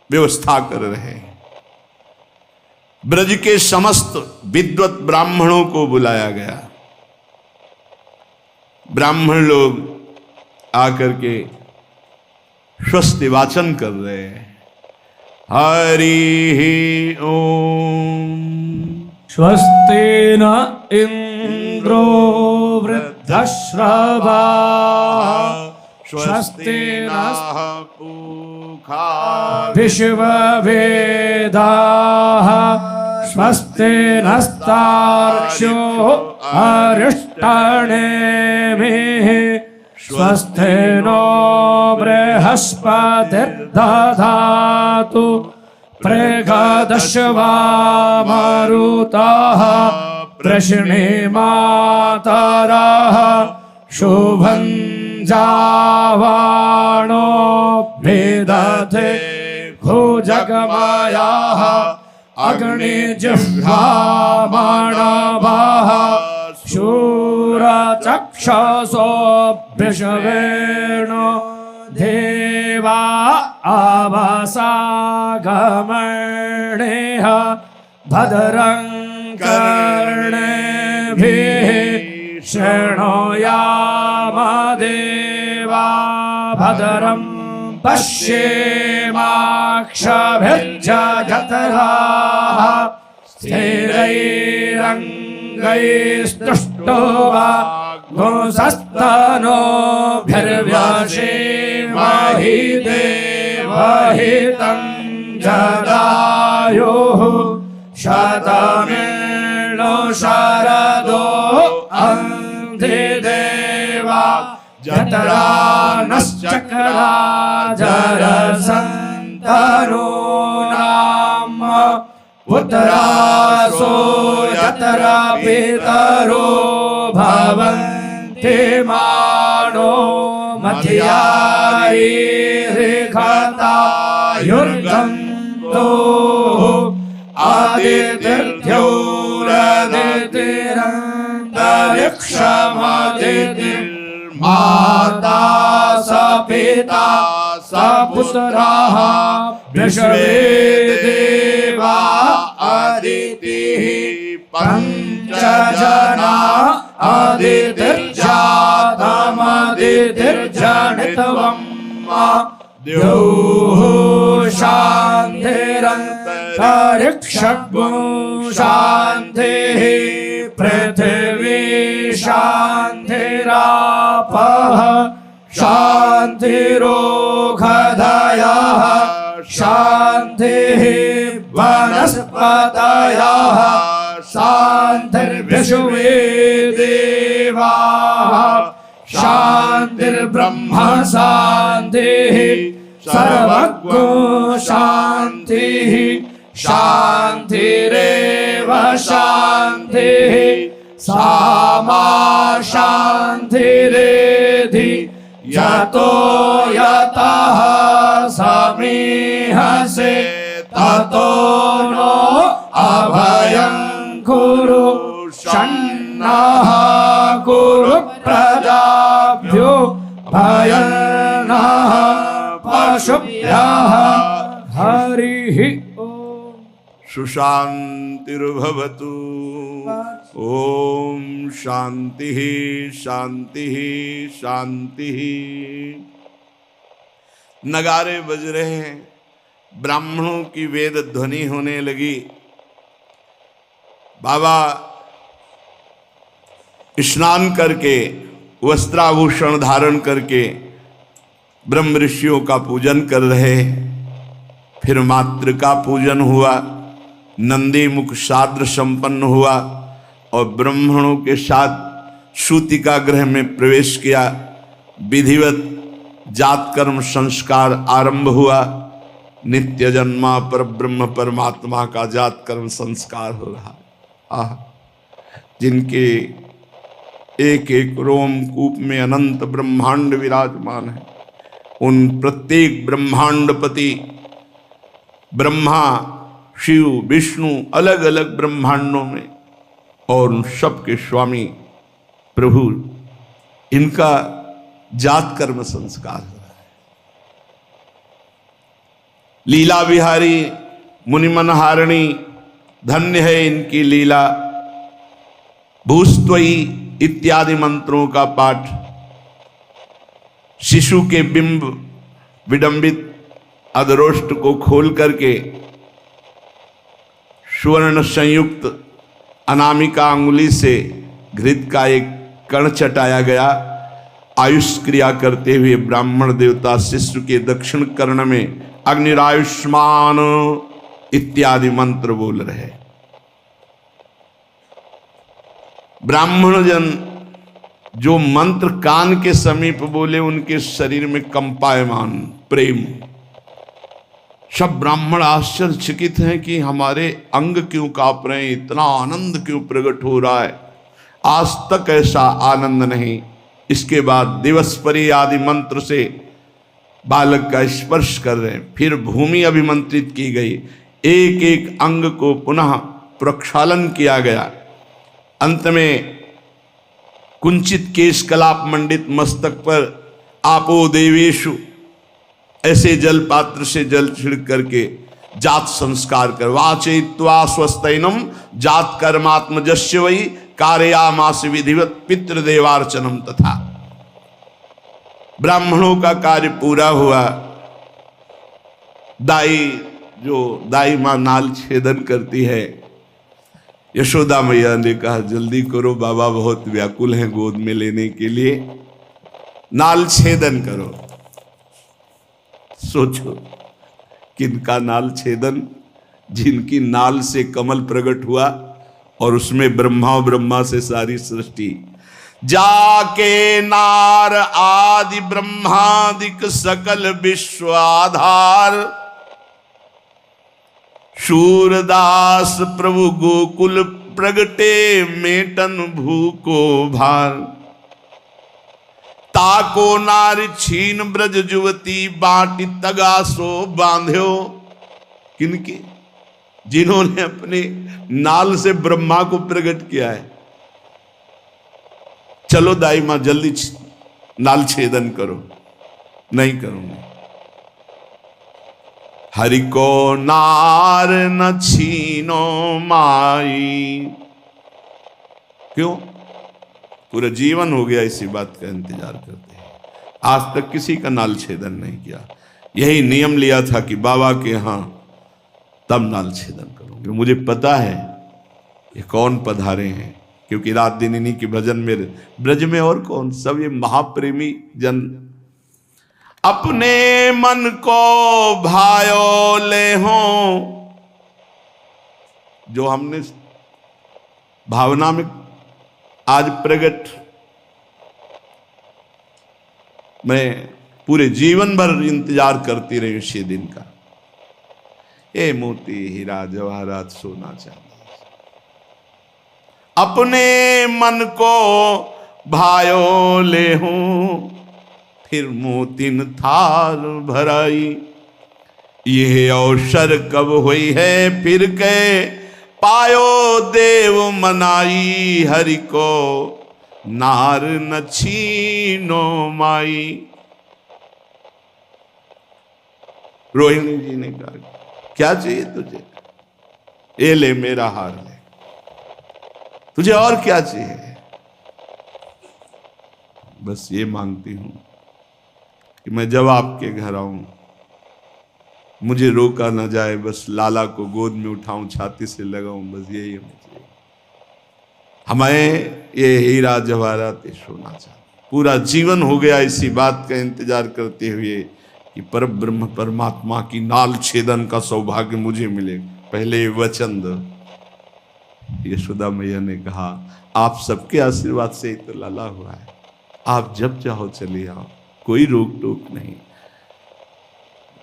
व्यवस्था कर रहे हैं। ब्रज के समस्त विद्वत ब्राह्मणों को बुलाया गया। ब्राह्मण लोग आकर के स्वस्ति वाचन कर रहे हैं। हरि ओम। स्वस्ति न इंद्रो वृद्धश्रवा, स्वस्ति नः पूषा विश्ववेदाः, स्वस्ति नस्तार्क्ष्यो अरिष्टानेमिः, स्वस्ति नो बृहस्पतिर्दधातु, प्रेगादशवा मारुताः, प्रश्नेमातरः, शुभं जावाणो भेदते भुजगमायाः, अग्निजिह्वामाणवाः, शूरचक्षसो विषवेणो देवा आवासागमणेः, भद्रं कर्णेभिः शृणुयामदेवा, भद्रं पश्येमाक्षभिर्जयतराः, स्थिरैरङ्गैस्तुष्टुवा गुंसस्तनोभिर्व्यासेमहि देवहितं जदायुः, शतमेनो शरदो अन्धिदेवा, जतरा नश्चक्रा जरसन्तनूनाम, पुत्रासो यतरा पितरो भवन्ति मानो, मध्यायिर्घतायुर्गन्तो, आदित्यर्द्योरदितिरन्तरिक्षमदितिर्माता स पिता स पुत्रः, विश्वे देवा अदितिः, पंचजना अदितिर्जातमदिति शान्तिर्जनितवम् द्यौः शान्तिरन्तरिक्षगो शान्तिः पृथिवी शान्तिरापः शान्तिरोषधयः शान्तिः वनस्पतयः शान्तिर्विश्वे देवाः शान्तिर्ब्रह्म शान्तिः सर्वज्ञो शान्तिः शान्तिरेव शान्तिः सामा शान्तिरेधि यतो यतः समीहसे ततो नो अभयं कुरु शन्नः कुरु प्रजाभ्यो भयन्नः पशुभ्यः हरिः ओम् सुशान्तिर्भवतु। ओम शांति शांति शांति। नगारे बज रहे हैं, ब्राह्मणों की वेद ध्वनि होने लगी। बाबा स्नान करके वस्त्राभूषण धारण करके ब्रह्म ऋषियों का पूजन कर रहे। फिर मातृ का पूजन हुआ, नंदी मुख साद्र संपन्न हुआ और ब्राह्मणों के साथ सूतिका गृह में प्रवेश किया। विधिवत जात कर्म संस्कार आरंभ हुआ। नित्य जन्मा पर ब्रह्म परमात्मा का जात कर्म संस्कार हो रहा। आह, जिनके एक एक रोमकूप में अनंत ब्रह्मांड विराजमान है, उन प्रत्येक ब्रह्मांडपति ब्रह्मा शिव विष्णु अलग अलग ब्रह्मांडों में और उन सब के स्वामी प्रभु, इनका जात कर्म संस्कार हो रहा है। लीला विहारी मुनिमनहारिणी, धन्य है इनकी लीला। भूस्त्वयी इत्यादि मंत्रों का पाठ, शिशु के बिंब विडंबित अधरोष्ट को खोल करके स्वर्ण संयुक्त अनामिका अंगुली से घृत का एक कण चटाया गया। आयुष क्रिया करते हुए ब्राह्मण देवता शिशु के दक्षिण कर्ण में अग्निरायुष्मान इत्यादि मंत्र बोल रहे। ब्राह्मण जन जो मंत्र कान के समीप बोले, उनके शरीर में कंपायमान प्रेम। सब ब्राह्मण आश्चर्यचकित हैं कि हमारे अंग क्यों कांप रहे हैं, इतना आनंद क्यों प्रकट हो रहा है। आज तक ऐसा आनंद नहीं। इसके बाद दिवसपरी आदि मंत्र से बालक का स्पर्श कर रहे हैं। फिर भूमि अभिमंत्रित की गई, एक एक अंग को पुनः प्रक्षालन किया गया। अंत में कुंचित केश कलाप मंडित मस्तक पर आपो देवेशु ऐसे जल पात्र से जल छिड़क करके जात संस्कार कर वाचयित्वा स्वस्तैनम जात कर्मात्मजस्य वै कारयामास विधिवत पितृदेवार्चनम। तथा ब्राह्मणों का कार्य पूरा हुआ। दाई मां नाल छेदन करती है। यशोदा मैया ने कहा जल्दी करो, बाबा बहुत व्याकुल हैं गोद में लेने के लिए, नाल छेदन करो। सोचो किनका नाल छेदन, जिनकी नाल से कमल प्रकट हुआ और उसमें ब्रह्मा ब्रह्मा से सारी सृष्टि। जाके नार आदि ब्रह्मादिक सकल विश्वाधार, शूरदास प्रभु गोकुल प्रगटे मेटन भूको भार। ताको नारी छीन ब्रज जुवती बाटी तगासो बांध्यो। किनकी? जिन्होंने अपने नाल से ब्रह्मा को प्रकट किया है। चलो दाई मां जल्दी नाल छेदन करो। नहीं करूंगी। हरि को नार न छीनो माई। क्यों? पूरा जीवन हो गया इसी बात का इंतजार करते हैं। आज तक किसी का नाल छेदन नहीं किया। यही नियम लिया था कि बाबा के यहाँ तब नाल छेदन करूंगे। मुझे पता है ये कौन पधारे हैं, क्योंकि रात दिन इन्हीं के भजन में, ब्रज में और कौन, सब ये महाप्रेमी जन। अपने मन को भायो ले हो, जो हमने भावना में आज प्रकट, मैं पूरे जीवन भर इंतजार करती रही इसी दिन का। ए मोती हीरा जवाहरात सोना चांदी, अपने मन को भायो ले हूं, फिर मोतिन थाल भराई। ये अवसर कब हुई है फिर के पायो देव मनाई। हरि को नार न छीनो माई। रोहिणी जी ने कहा क्या चाहिए तुझे? ये ले मेरा हार ले, तुझे और क्या चाहिए? बस ये मांगती हूं कि मैं जब आपके घर आऊं मुझे रोका ना जाए, बस लाला को गोद में उठाऊं, छाती से लगाऊं, बस यही हमें चाहिए। हमें ये हीरा जवाहरात सोना चाहिए। पूरा जीवन हो गया इसी बात का इंतजार करते हुए कि पर ब्रह्म परमात्मा की नाल छेदन का सौभाग्य मुझे मिले। पहले वचन दो। यशोदा मैया ने कहा आप सबके आशीर्वाद से ही तो लाला हुआ है, आप जब चाहो चले आओ, कोई रोक टोक नहीं।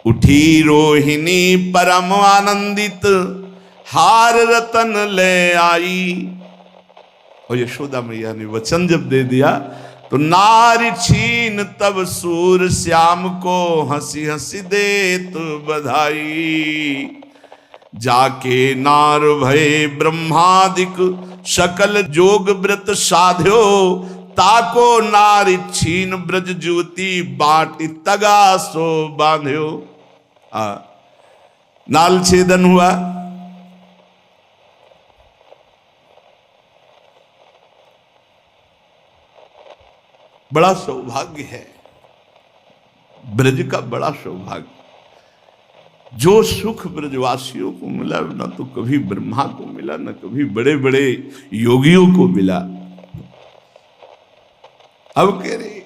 उठी रोहिणी परम आनंदित, हार रतन ले आई। और यशोदा मैया ने वचन जब दे दिया तो नारी छीन तब सूर श्याम को हंसी हंसी देत बधाई। जाके नार भय ब्रह्मादिक सकल जोग व्रत साध्यो, ताको नारी छीन ब्रज ज्योति बाटी तगा सो बांध्यो। नाल छेदन हुआ। बड़ा सौभाग्य है, ब्रज का बड़ा सौभाग्य। जो सुख ब्रजवासियों को मिला ना तो कभी ब्रह्मा को मिला, ना कभी बड़े बड़े योगियों को मिला। अब कह रहे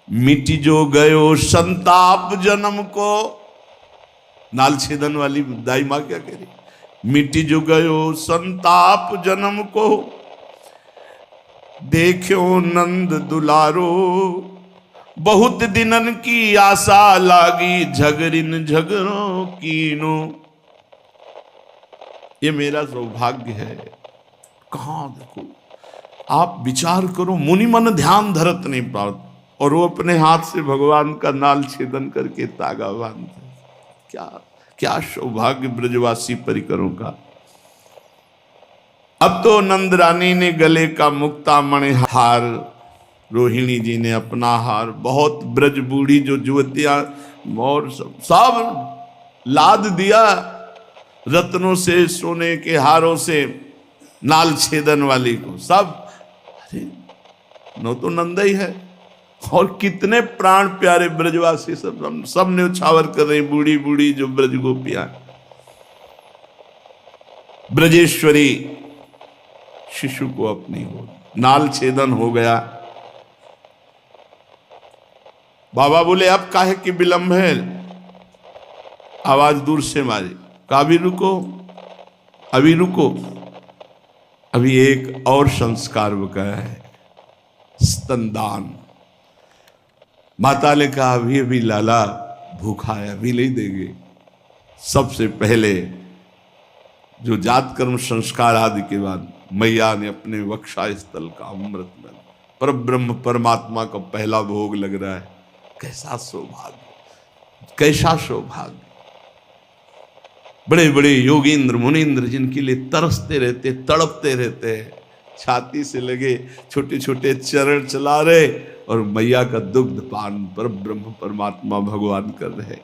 मिटी जो गयो संताप जन्म को। नाल छेदन वाली दाई मां क्या कह रही? मिटी जो गयो संताप जन्म को, देखो नंद दुलारो। बहुत दिनन की आशा लागी, झगरिन झगड़ों कीनो। ये मेरा सौभाग्य है। कहां देखो, आप विचार करो, मुनि मन ध्यान धरत नहीं पाते, और वो अपने हाथ से भगवान का नाल छेदन करके तागा बांधते। क्या क्या सौभाग्य ब्रजवासी परिकरों का। अब तो नंद रानी ने गले का मुक्ता मणि हार, रोहिणी जी ने अपना हार, बहुत ब्रज बूढ़ी जो युवतियां और सब लाद दिया रत्नों से, सोने के हारों से नाल छेदन वाली को सब। अरे नो तो नंदा ही है, और कितने प्राण प्यारे ब्रजवासी सब ने उछावर कर रही, बूढ़ी बूढ़ी जो ब्रज गोपियां। ब्रजेश्वरी शिशु को अपनी हो, नाल छेदन हो गया। बाबा बोले अब काहे की विलंब है? आवाज दूर से मारी, अभी रुको, अभी रुको, अभी एक और संस्कार बकाया है, स्तनदान। माता ने कहा अभी अभी लाला भूखा है, अभी नहीं देंगे। सबसे पहले जो जात कर्म संस्कार आदि के बाद मैया ने अपने वक्षा स्थल का अमृत में पर ब्रह्म परमात्मा का पहला भोग लग रहा है। कैसा सौभाग्य, कैसा सौभाग्य। बड़े बड़े योगींद्र मुनींद्र जिनके लिए तरसते रहते, तड़पते रहते हैं, छाती से लगे छोटे छोटे चरण चला रहे और मैया का दुग्ध पान पर ब्रह्म परमात्मा भगवान कर रहे।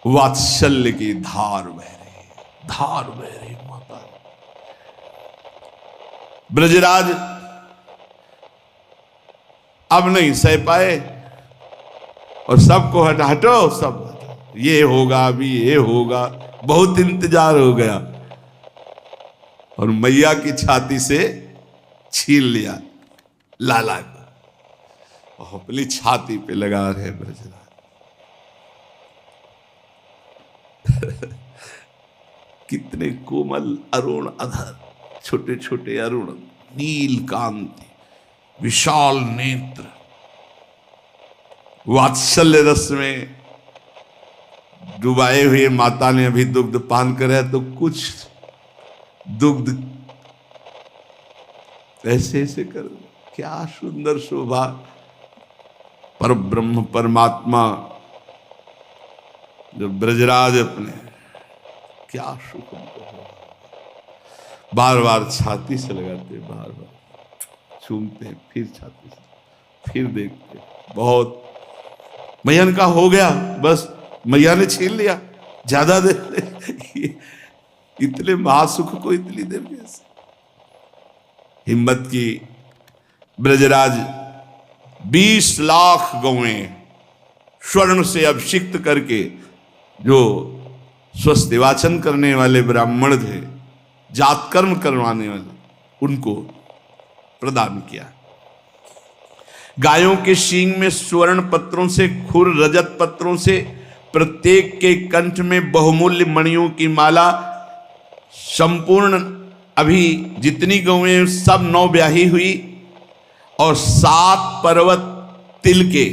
वात्सल्य की धार बह रही, धार बह रही माता। ब्रजराज अब नहीं सह पाए और सबको हटो, सब हटो, ये होगा अभी, ये होगा, बहुत इंतजार हो गया और मैया की छाती से छीन लिया लाला को और अपनी छाती पे लगा रहे ब्रजराज। कितने कोमल अरुण अधर, छोटे छोटे अरुण, नील कांति, विशाल नेत्र, वात्सल्य रस में डुबाए हुए। माता ने अभी दुग्ध पान करा तो कुछ दुग्ध ऐसे ऐसे कर, क्या सुंदर शोभा। पर ब्रह्म परमात्मा जो ब्रजराज अपने, क्या सुख बार बार छाती से लगाते, बार बार चूमते हैं, फिर छाती से, फिर देखते। बहुत मैया का हो गया, बस मैया ने छीन लिया, ज्यादा देर इतने महासुख को इतनी देर कैसे। हिम्मत की ब्रजराज 20 लाख गौएं स्वर्ण से अभिषिक्त करके, जो स्वस्तिवाचन करने वाले ब्राह्मण थे, जातकर्म करवाने वाले, उनको प्रदान किया। गायों के सींग में स्वर्ण पत्रों से, खुर रजत पत्रों से, प्रत्येक के कंठ में बहुमूल्य मणियों की माला। संपूर्ण अभी जितनी गौएं सब 9 ब्याही हुई और 7 पर्वत तिल के,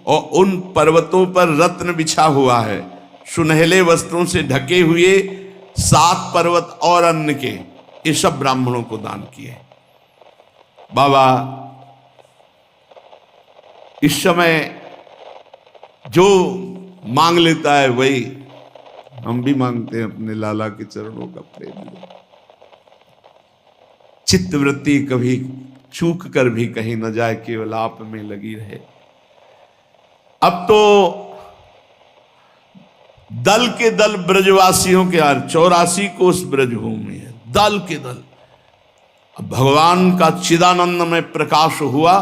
और उन पर्वतों पर रत्न बिछा हुआ है, सुनहले वस्त्रों से ढके हुए 7 पर्वत और अन्न के, ये सब ब्राह्मणों को दान किए। बाबा इस समय जो मांग लेता है वही हम भी मांगते हैं, अपने लाला के चरणों का प्रेम। चित्तवृत्ति कभी चूक कर भी कहीं न जाए, केवल आप में लगी रहे। अब तो दल के दल ब्रजवासियों के 84 कोस ब्रजभूमि है, दल के दल। अब भगवान का चिदानंद में प्रकाश हुआ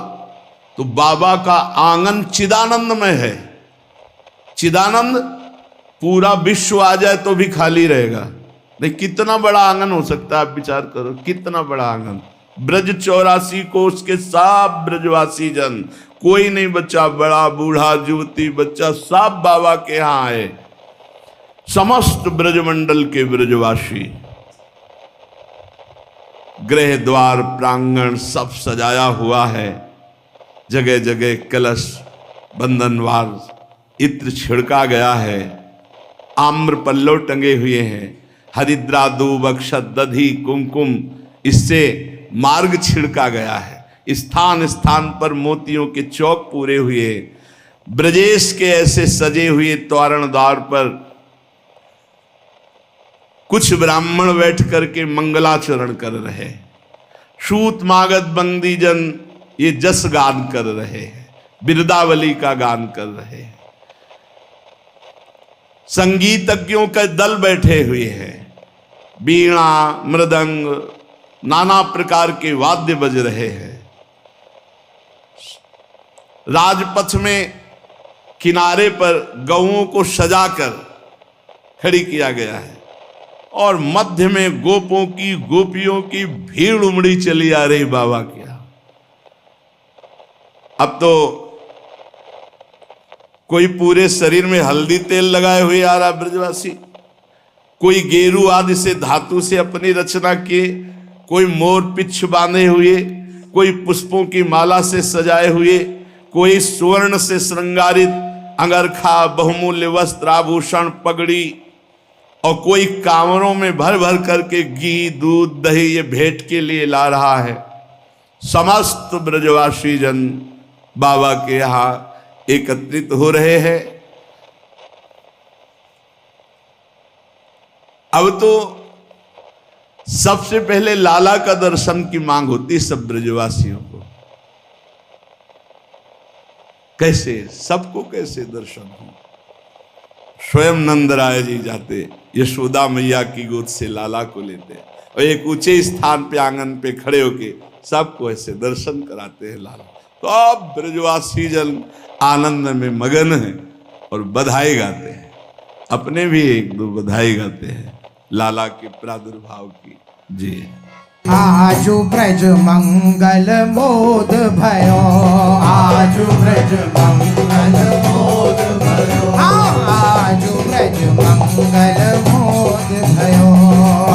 तो बाबा का आंगन चिदानंद में है। चिदानंद पूरा विश्व आ जाए तो भी खाली रहेगा। नहीं, कितना बड़ा आंगन हो सकता है, आप विचार करो, कितना बड़ा आंगन। ब्रज 84 कोस के सब ब्रजवासी जन, कोई नहीं बच्चा, बड़ा बूढ़ा युवती बच्चा, सब बाबा के यहां आए। समस्त ब्रजमंडल के ब्रजवासी, गृह द्वार प्रांगण सब सजाया हुआ है। जगह जगह कलश, बंधनवार, इत्र छिड़का गया है, आम्र पल्लव टंगे हुए हैं, हरिद्रा, दूब, अक्षत, दधि, कुमकुम, इससे मार्ग छिड़का गया है। स्थान स्थान पर मोतियों के चौक पूरे हुए। ब्रजेश के ऐसे सजे हुए तोरण द्वार पर कुछ ब्राह्मण बैठ करके मंगलाचरण कर रहे। सूत मागध बंदी जन ये जस गान कर रहे हैं, बिरदावली का गान कर रहे हैं। संगीतज्ञों का दल बैठे हुए हैं, बीणा, मृदंग, नाना प्रकार के वाद्य बज रहे हैं। राजपथ में किनारे पर गौओं को सजाकर खड़ी किया गया है और मध्य में गोपों की, गोपियों की भीड़ उमड़ी चली आ रही बाबा की। अब तो कोई पूरे शरीर में हल्दी तेल लगाए हुए आ रहा ब्रजवासी, कोई गेरू आदि से धातु से अपनी रचना किए, कोई मोर पिच्छ बांधे हुए, कोई पुष्पों की माला से सजाए हुए, कोई स्वर्ण से श्रृंगारित अंगरखा, बहुमूल्य वस्त्र, आभूषण, पगड़ी, और कोई कांवरों में भर भर करके घी, दूध, दही ये भेंट के लिए ला रहा है। समस्त ब्रजवासी जन बाबा के यहां एकत्रित हो रहे हैं। अब तो सबसे पहले लाला का दर्शन की मांग होती सब ब्रजवासियों को। कैसे, सबको कैसे दर्शन हो? स्वयं नंदराय जी जाते, यशोदा मैया की गोद से लाला को लेते और एक ऊंचे स्थान पे आंगन पे खड़े होके सबको ऐसे दर्शन कराते हैं लाला। तो अब ब्रजवासी जन आनंद में मगन है और बधाई गाते हैं, अपने भी एक दो बधाई गाते हैं लाला के प्रादुर्भाव की। जी आजु ब्रज मंगल मोद भयो, आजु ब्रज मंगल मोद भयो, आजु ब्रज मंगल मोद भयो,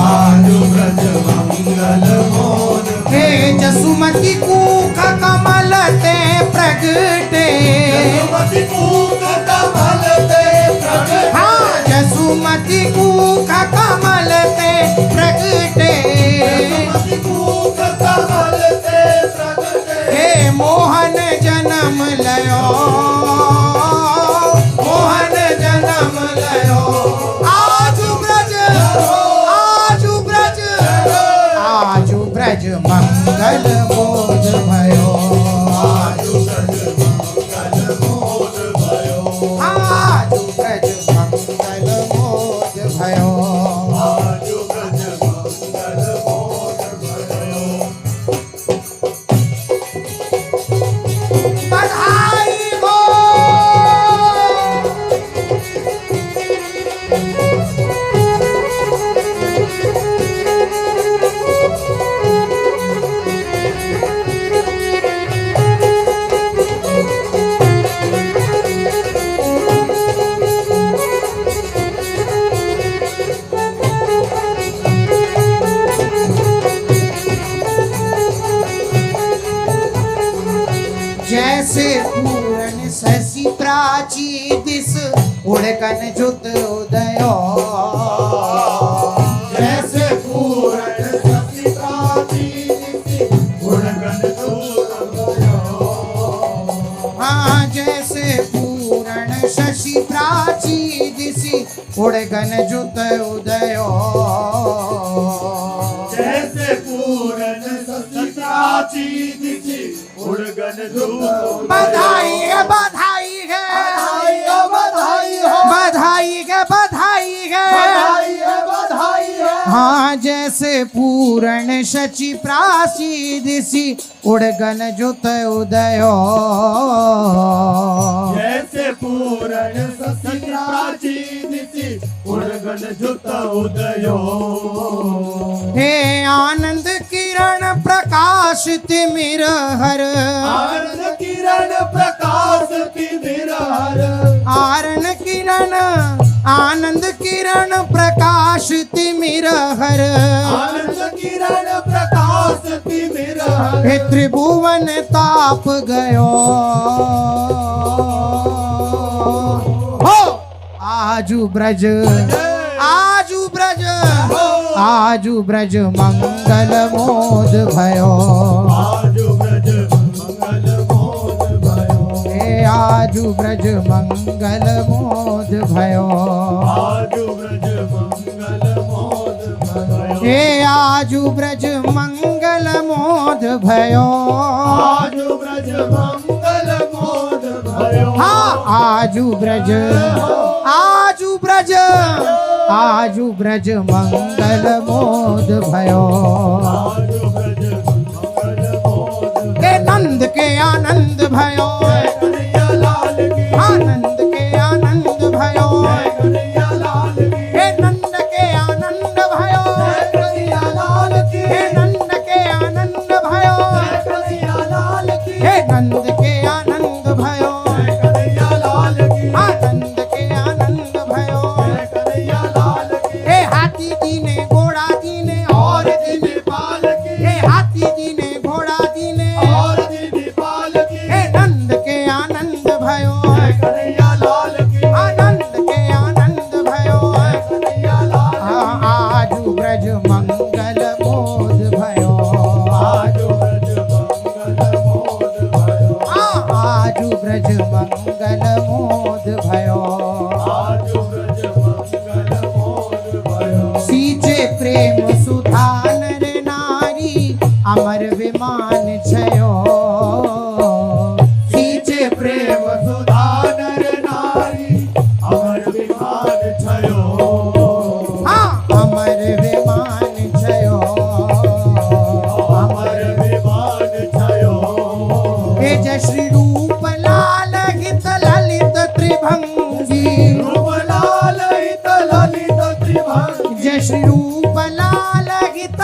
आजु ब्रज मंगल मोद। हे जसुमती कूख कमल ते प्रगटे, जसुमती कूख कमल ते प्रगटे, हाँ जसुमती कूख कमल ते प्रगटे, हे मोहन जन्म लयो, मोहन जन्म लयो, आजु ब्रज, आजु ब्रज, आजु ब्रज मंगल मोद भयो, आजु ब्रज मंगल मोद भयो, आजु ब्रज मंगल मोद भयो, आजु ब्रज मंगल मोद भयो। बधाई हो जैसे पूर्ण शशि प्राची दिस उड़कन जुत उदयो, जैसे पूर्ण शशि प्राची दिस उड़कन जुत उदयो, हाँ जैसे पूर्ण शशि प्राची दिसी उड़कन जुत उदयो, जैसे पूर्ण शशि प्राची दिसी उड़गन धूप। बधाई है, बधाई है, बधाई है, बधाई है, बधाई है, बधाई है, बधाई है, हाँ जैसे पूर्ण शचि प्राची दिसी उड़गन जुत उदयो, जैसे पूर्ण शचि प्राची दिसी उड़गन जुत उदयो। हे आनंद किरण प्रकाश तिमिर हर, आनंद किरण प्रकाश तिमिर हर, आनंद किरण, आनंद किरण प्रकाश तिमिर हर, आनंद किरण प्रकाश तिमिर हर। हे त्रिभुवन ताप गयो, हो आजु ब्रज, आजु ब्रज, आजु ब्रज मंगल मोद भयो, आजु ब्रज मंगल मोद भयो, हे आजु ब्रज मंगल मोद भयो, आजु ब्रज मंगल मोद भयो, हे आजु ब्रज मंगल मोद भयो, आजु ब्रज मंगल मोद भयो, हाँ आजु ब्रज, आजु ब्रज, आजु ब्रज मंगल मोद भयो, आजु ब्रज मंगल मोद। हे नंद के आनंद भयो, आनंद के आनंद भयो, हे नंद के आनंद भयो, हे नंद के आनंद भयो, हे नंद के आनंद भयो, आनंद के आनंद भयो, हे हाथी दीने घोड़ा दीने और दीने पालकी, हे हाथी दीने घोड़ा दीने और दीने पालकी, हे नंद के आनंद भयो, आनंद के आनंद भयो, आजु ब्रज मंगल मोद भयो, आजु ब्रज मंगल मोद भयो, आजु ब्रज मंगल मोद भयो, आजु ब्रज मंगल मोद भयो। सींचे प्रेम सुधा नर नारी अमर विमान छयो, सींचे प्रेम सुधा नर नारी अमर विमान हे जय श्री रूप लाल हित ललित त्रिभंगी रूप लाल हित ललित त्रिभंगी जय श्री रूप लाल हित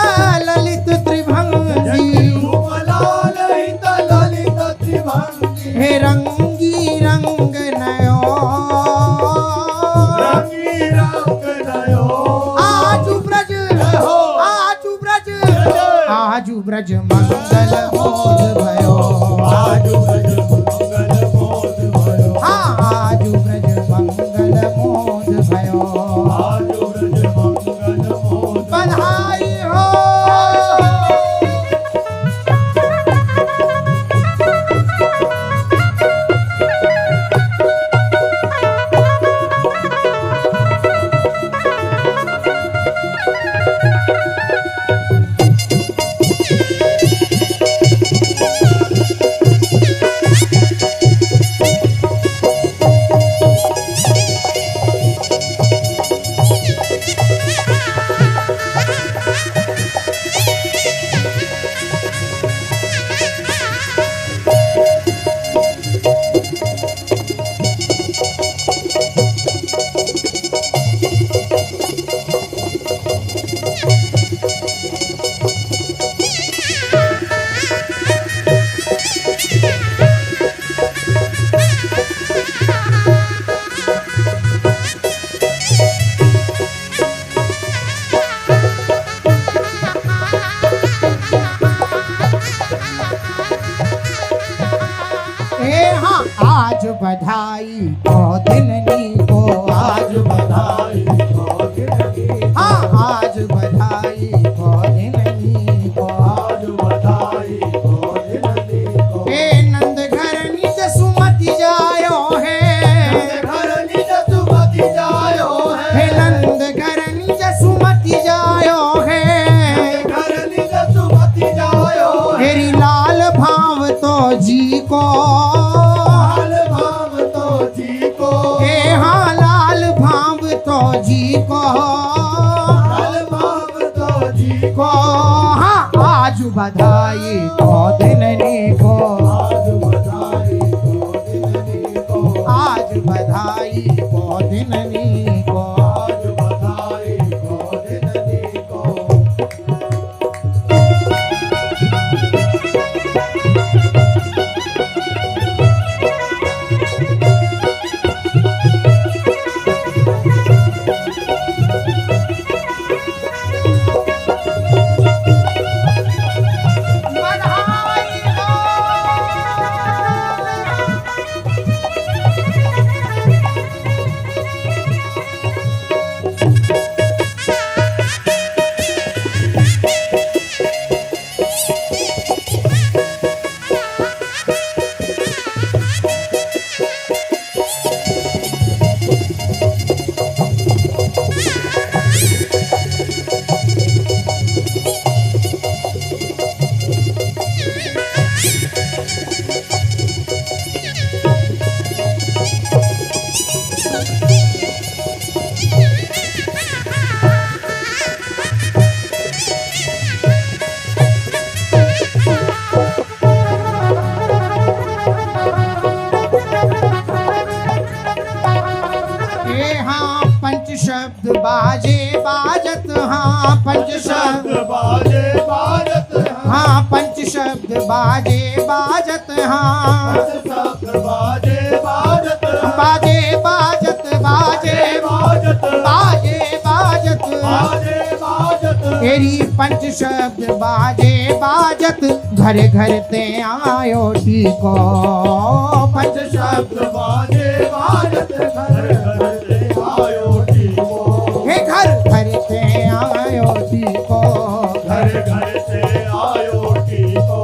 ललित त्रिभंगी रूप लाल हित ललित त्रिभंगी हे रंगी रंग नयो रंगी रंग नयो आजू ब्रज हो आजू ब्रज आजू ब्रज मंगल मोद भयो आजु ब्रज मंगल मोद भयो हाँ आजू ब्रज मंगल मोद भयो आजु ब्रज मंगल मोद बधाई हो आज बधाई को दिननी को आज बधाई को दिननी हाँ आज बधाई को दिननी को आज बधाई को दिननी को हे नंद घर निज सुमति जायो है घर निज सुमति जायो हे है नंद घर निज सुमति जायो है घर निज सुमति जायो है हेरी लाल भाव तो जी को लाल भाव तो जी को हे हाँ लाल भाव तो जी को लाल भाव तो जी को हाँ आज बधाई को दिननी को आज बधाई को दिननी को आज बधाई को दिननी को आज बधाई को दिननी को बधाई हो हे हाँ पंच शब्द बाजे बाजत हाँ पंच शब्द शब्द बाजे बाजत हाँ पंच शब्द बाजे बाजत हाँ शब्द बाजे बाजत बाजे बाजत बाजे बाजत बाजे बाजत बाजे बाजत तेरी पंच शब्द बाजे बाजत घर घर ते आयो टीको पंच शब्द बाजे बाजत घर घर ते आयो टीको हे घर घर ते आयो टीको घर घर से आयो टीको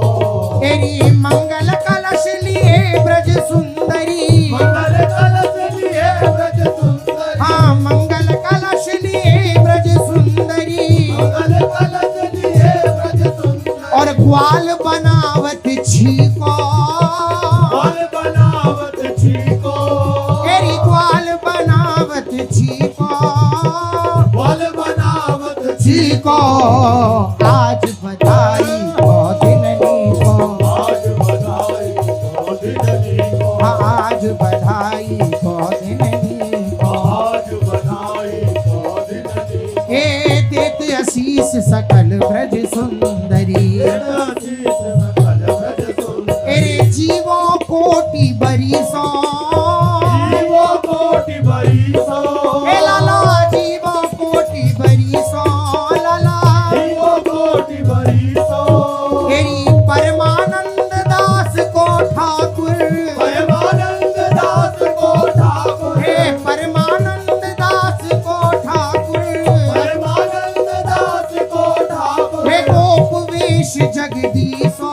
तेरी मंगल कलश लिए ब्रज सुंदरी मंगल कलश लिए ब्रज सुंदरी हाँ मंगल कलश लिए ब्रज सुंदरी मंगल कलश लिए ब्रज सुंदरी और ग्वाल बनावत छीको बल बनावत छीको तेरी ग्वाल बनावत छीको बल बनावत छीको आज बधाई को दिननी को आज बधाई आज बधाई को दिननी आज बधाई को दिननी ए देत आशीष सकल ब्रज सुंदरी आशीष सकल ब्रज सुंदरी एरे जीवों कोटि बरिसों जीवो कोटि बरिसों ए लाला जीवों कोटि बरिसों लाला जीवो कोटि बरिसों तेरी परमानंद दास को ठाकुर परमानंद दास को ठाकुर हे परमानंद दास को ठाकुर परमानंद दास को ठाकुर हे गोप वेश जगदीशो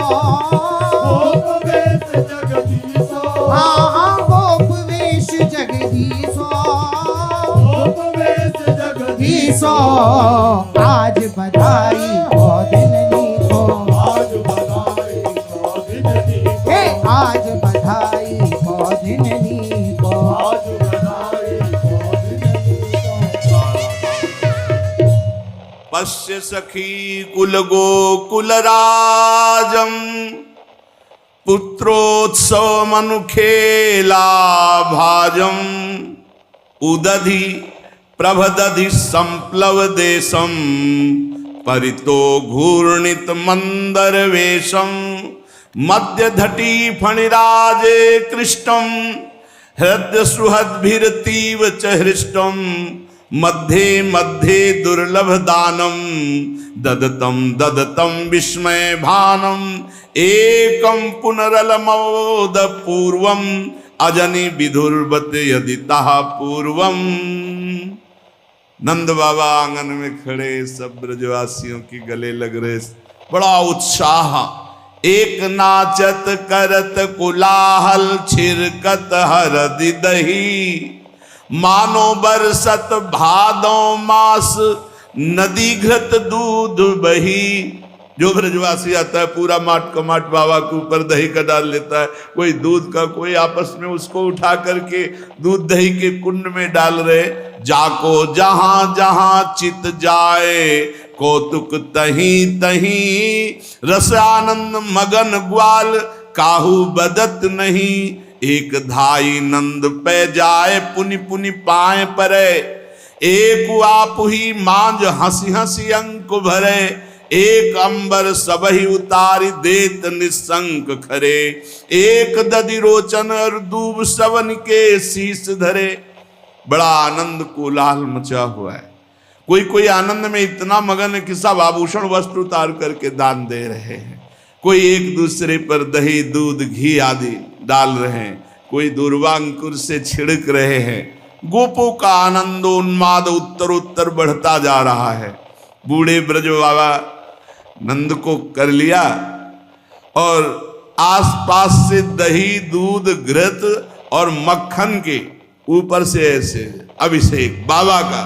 गोप वेश जगदीशो हाँ हाँ गोप वेश जगदीशो गोप वेश जगदीशो ईशो आज बधाई हो दिननी को आज बधाई को दिननी हे आज बधाई हो दिननी को आज बधाई को दिननी पश्य सखी कुल गोकुल राजम पुत्रोत्सव मनुखेला भाजम उदधि प्रभदधि संप्लव देशम परितो घूर्णित मंदर वेशम मध्य धटी फणिराजे कृष्टम हृदय सुहद्भिरतीव च हृष्टम मध्ये मध्ये दुर्लभ दानम ददतम ददतम विस्मय भानम एकम पुनरलमोद पूर्वम अजनि विधुर्वत यदितः पूर्वम। नंद बाबा आंगन में खड़े सब ब्रजवासियों की गले लग रहे, बड़ा उत्साह, एक नाचत करत कुलाहल छिरकत हरदि दही मानो बरसत भादों मास नदी घृत दूध बही। जो ब्रजवासी आता है पूरा माट कमाट बाबा के ऊपर दही का डाल लेता है, कोई दूध का, कोई आपस में उसको उठा करके दूध दही के कुंड में डाल रहे। जाको जहां जहां चित जाए कौतुक तहीं तहीं रस आनंद मगन ग्वाल काहू बदत नहीं। एक धाई नंद पे जाए पुनि पुनि पाए परे एक आप ही मांझ हंसी हंसी अंक भरे। एक अंबर सबही उतारी देत निसंक खरे एक दधि रोचन और दूब सवन के शीश धरे। बड़ा आनंद कोलाहल मचा हुआ है। कोई कोई आनंद में इतना मगन है कि सब आभूषण वस्त्र उतार करके दान दे रहे हैं। कोई एक दूसरे पर दही दूध घी आदि डाल रहे हैं, कोई दूर्वांकुर से छिड़क रहे हैं। गोपों का आनंदोन्माद उत्तर उत्तर बढ़ता जा रहा है। बूढ़े ब्रज बाबा नंद को कर लिया और आसपास से दही दूध घृत और मक्खन के ऊपर से ऐसे अभिषेक बाबा का।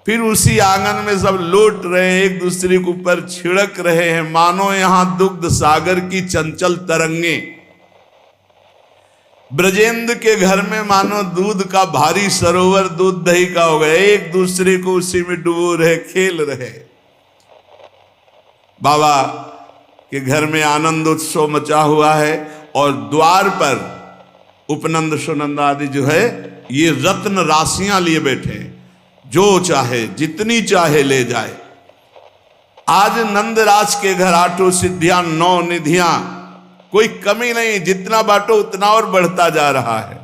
फिर उसी आंगन में सब लौट रहे हैं, एक दूसरे के ऊपर छिड़क रहे हैं, मानो यहां दुग्ध सागर की चंचल तरंगे। ब्रजेंद्र के घर में मानो दूध का भारी सरोवर दूध दही का हो गया, एक दूसरे को उसी में डुबो रहे, खेल रहे। बाबा के घर में आनंद उत्सव मचा हुआ है और द्वार पर उपनंद सुनंद आदि जो है ये रत्न राशियां लिए बैठे हैं, जो चाहे जितनी चाहे ले जाए। आज नंदराज के घर 8 सिद्धियां 9 निधियां, कोई कमी नहीं, जितना बांटो उतना और बढ़ता जा रहा है।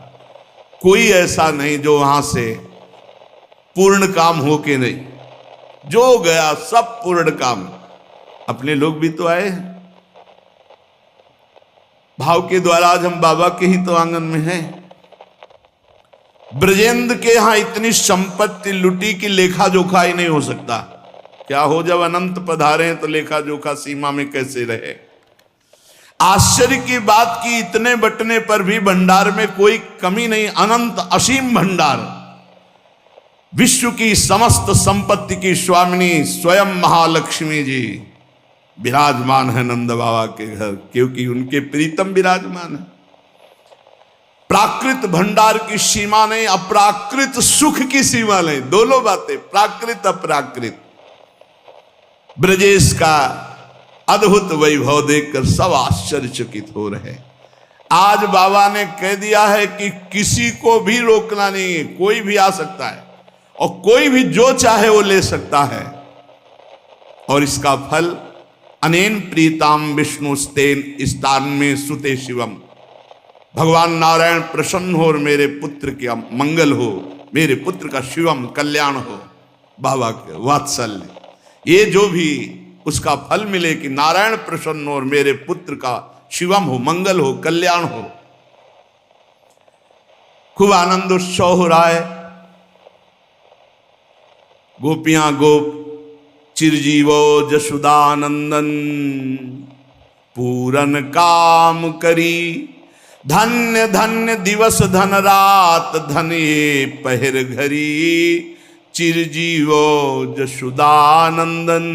कोई ऐसा नहीं जो वहां से पूर्ण काम हो के नहीं, जो गया सब पूर्ण काम। अपने लोग भी तो आए हैं भाव के द्वारा, आज हम बाबा के ही तो आंगन में हैं। ब्रजेंद्र के यहां इतनी संपत्ति लुटी की लेखा जोखा ही नहीं हो सकता। क्या हो जब अनंत पधारे हैं तो लेखा जोखा सीमा में कैसे रहे। आश्चर्य की बात की इतने बटने पर भी भंडार में कोई कमी नहीं, अनंत असीम भंडार। विश्व की समस्त संपत्ति की स्वामिनी स्वयं महालक्ष्मी जी विराजमान है नंद बाबा के घर, क्योंकि उनके प्रीतम विराजमान है। प्राकृत भंडार की सीमा नहीं, अप्राकृत सुख की सीमा नहीं, दोनों बातें, प्राकृत अप्राकृत। ब्रजेश का अद्भुत वैभव देखकर सब आश्चर्यचकित हो रहे। आज बाबा ने कह दिया है कि किसी को भी रोकना नहीं है, कोई भी आ सकता है और कोई भी जो चाहे वो ले सकता है। और इसका फल अनेन प्रीताम विष्णुस्तेन स्थान में सुते शिवम, भगवान नारायण प्रसन्न हो और मेरे पुत्र का मंगल हो, मेरे पुत्र का शिवम कल्याण हो। बाबा के वात्सल्य, ये जो भी उसका फल मिले कि नारायण प्रसन्न हो और मेरे पुत्र का शिवम हो, मंगल हो, कल्याण हो। खूब आनंद उत्सव हो रहा है। गोपियां गोप चिरजीवो जसुदानंदन, पूरन काम करी, धन्य धन्य दिवस धन रात, धन ये पहर घरी। चिरजीवो जसुदानंदन,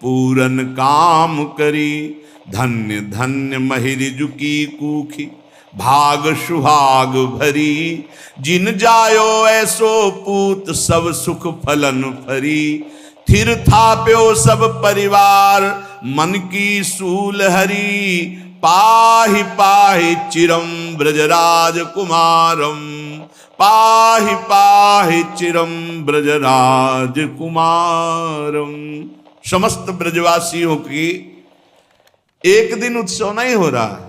पूरन काम करी, धन्य धन्य महिरिजु की कूखी, भाग सुहाग भरी। जिन जायो ऐसो पूत, सब सुख फलन फरी। थिर थाप्यो सब परिवार, मन की सूल हरी। पाहि पाहि चिरम ब्रजराज कुमारम, पाहि पाहि चिरम ब्रजराज कुमारम। समस्त ब्रजवासियों की एक दिन उत्सव नहीं हो रहा है,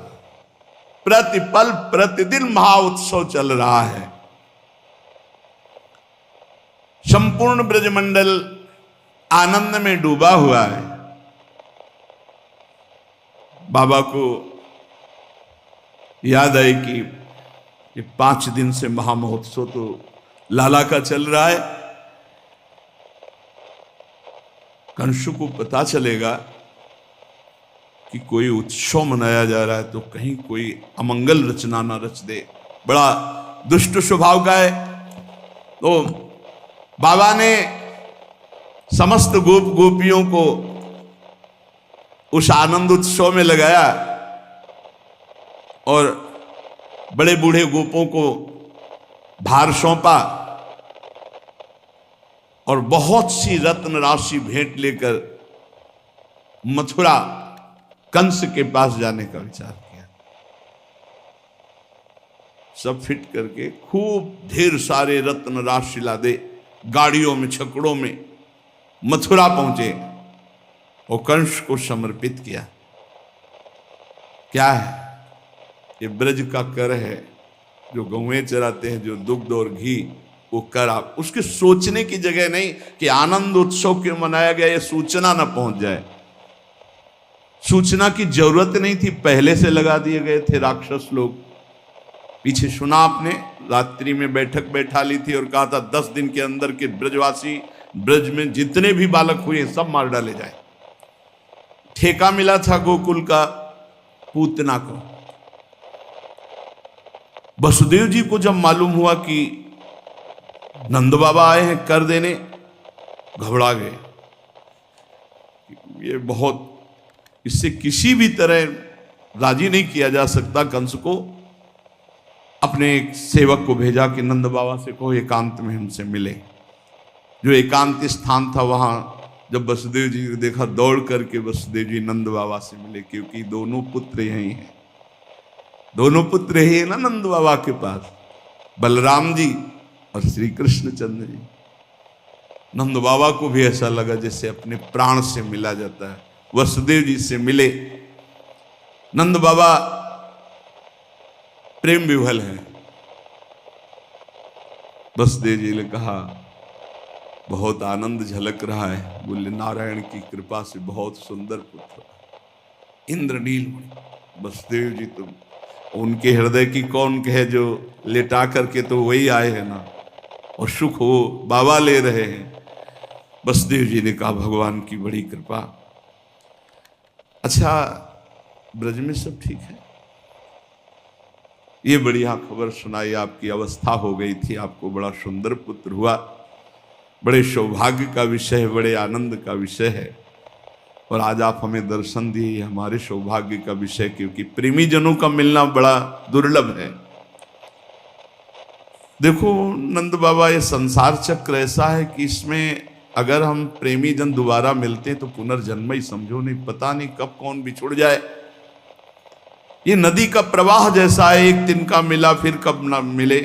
प्रतिपल प्रतिदिन महा उत्सव चल रहा है। संपूर्ण ब्रजमंडल आनंद में डूबा हुआ है। बाबा को याद आई कि ये 5 दिन से महामहोत्सव तो लाला का चल रहा है। कंसु को पता चलेगा कि कोई उत्सव मनाया जा रहा है तो कहीं कोई अमंगल रचना ना रच दे, बड़ा दुष्ट स्वभाव का है। तो बाबा ने समस्त गोप गोपियों को उस आनंद उत्सव में लगाया और बड़े बूढ़े गोपों को भार सौंपा और बहुत सी रत्न राशि भेंट लेकर मथुरा कंस के पास जाने का विचार किया। सब फिट करके खूब ढेर सारे रत्न राशि लादे, गाड़ियों में छकड़ों में मथुरा पहुंचे और कंस को समर्पित किया। क्या है ये? ब्रज का कर है, जो गौएं चराते हैं, जो दुग्ध और घी, वो कर। आप उसके सोचने की जगह नहीं कि आनंद उत्सव क्यों मनाया गया, ये सूचना ना पहुंच जाए। सूचना की जरूरत नहीं थी, पहले से लगा दिए गए थे राक्षस लोग। पीछे सुना आपने, रात्रि में बैठक बैठा ली थी और कहा था 10 दिन के अंदर के ब्रजवासी, ब्रज में जितने भी बालक हुए सब मार डाले जाए। ठेका मिला था गोकुल का पूतना को। वसुदेव जी को जब मालूम हुआ कि नंद बाबा आए हैं कर देने, घबरा गए। ये बहुत, इससे किसी भी तरह राजी नहीं किया जा सकता। कंस को अपने एक सेवक को भेजा कि नंद बाबा से कहो एकांत में हमसे मिले। जो एकांत स्थान था वहां जब वसुदेव जी ने देखा, दौड़ करके वसुदेव जी नंद बाबा से मिले, क्योंकि दोनों पुत्र यही हैं। दोनों पुत्र ही है ना नंद बाबा के पास, बलराम जी और श्री कृष्णचंद्र जी। नंद बाबा को भी ऐसा लगा जैसे अपने प्राण से मिला जाता है। वसुदेव जी से मिले। नंद बाबा प्रेम विह्वल हैं। वसुदेव जी ने कहा बहुत आनंद झलक रहा है। बोले नारायण की कृपा से बहुत सुंदर पुत्र, इंद्रनील। वसुदेव जी तो उनके हृदय की कौन कहे, जो लेटा करके तो वही आए हैं ना, और सुख हो बाबा ले रहे हैं। वसुदेव जी ने कहा भगवान की बड़ी कृपा। अच्छा, ब्रज में सब ठीक है? ये बढ़िया खबर सुनाई, आपकी अवस्था हो गई थी, आपको बड़ा सुंदर पुत्र हुआ। बड़े सौभाग्य का विषय है, बड़े आनंद का विषय है। और आज आप हमें दर्शन दिए, हमारे सौभाग्य का विषय, क्योंकि प्रेमी जनों का मिलना बड़ा दुर्लभ है। देखो नंद बाबा, ये संसार चक्र ऐसा है कि इसमें अगर हम प्रेमी जन दोबारा मिलते हैं तो पुनर्जन्म ही समझो नहीं, पता नहीं कब कौन बिछुड़ जाए। ये नदी का प्रवाह जैसा है, एक दिन का मिला फिर कब ना मिले।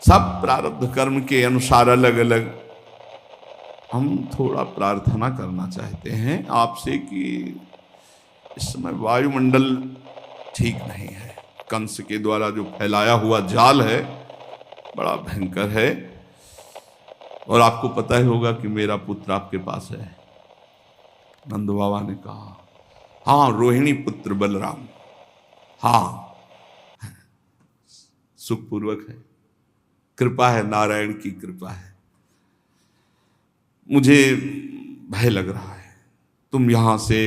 सब प्रारब्ध कर्म के अनुसार अलग अलग। हम थोड़ा प्रार्थना करना चाहते हैं आपसे कि इस समय वायुमंडल ठीक नहीं है। कंस के द्वारा जो फैलाया हुआ जाल है बड़ा भयंकर है। और आपको पता ही होगा कि मेरा पुत्र आपके पास है। नंद बाबा ने कहा, हाँ रोहिणी पुत्र बलराम, हाँ सुखपूर्वक है, कृपा है, नारायण की कृपा है। मुझे भय लग रहा है, तुम यहां से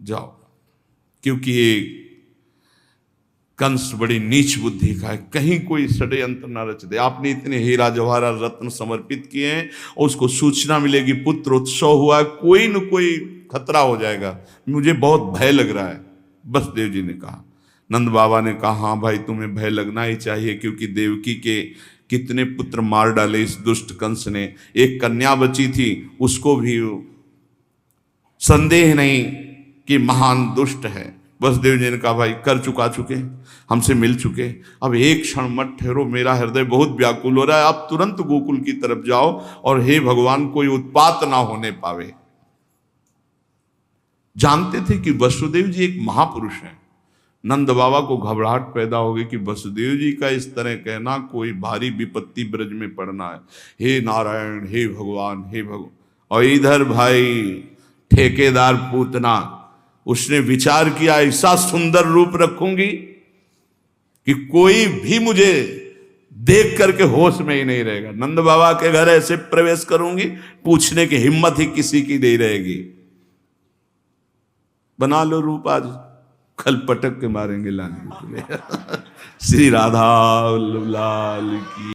जाओ, क्योंकि ये कंस बड़ी नीच बुद्धि का है, कहीं कोई षड्यंत्र न रच दे। आपने इतने हीरा जवाहरात रत्न समर्पित किए हैं और उसको सूचना मिलेगी पुत्र उत्सव हुआ है, कोई न कोई खतरा हो जाएगा, मुझे बहुत भय लग रहा है। वसुदेव जी ने कहा। नंद बाबा ने कहा, हाँ भाई तुम्हें भय लगना ही चाहिए, क्योंकि देवकी के कितने पुत्र मार डाले इस दुष्ट कंस ने। एक कन्या बची थी, उसको भी संदेह नहीं कि महान दुष्ट है। वसुदेव जी ने कहा, भाई कर चुके, हमसे मिल चुके, अब एक क्षण मत ठहरो, मेरा हृदय बहुत व्याकुल हो रहा है। आप तुरंत गोकुल की तरफ जाओ और हे भगवान कोई उत्पात ना होने पावे। जानते थे कि वसुदेव जी एक महापुरुष हैं। नंद बाबा को घबराहट पैदा हो गई कि वसुदेव जी का इस तरह कहना, कोई भारी विपत्ति ब्रज में पड़ना है। हे नारायण, हे भगवान, हे भगवान। और इधर भाई ठेकेदार पूतना, उसने विचार किया ऐसा सुंदर रूप रखूंगी कि कोई भी मुझे देख करके होश में ही नहीं रहेगा। नंद बाबा के घर ऐसे प्रवेश करूंगी, पूछने की हिम्मत ही किसी की नहीं रहेगी। बना लो रूप, आज कल पटक के मारेंगे लाने के लिए। श्री राधा लाल की।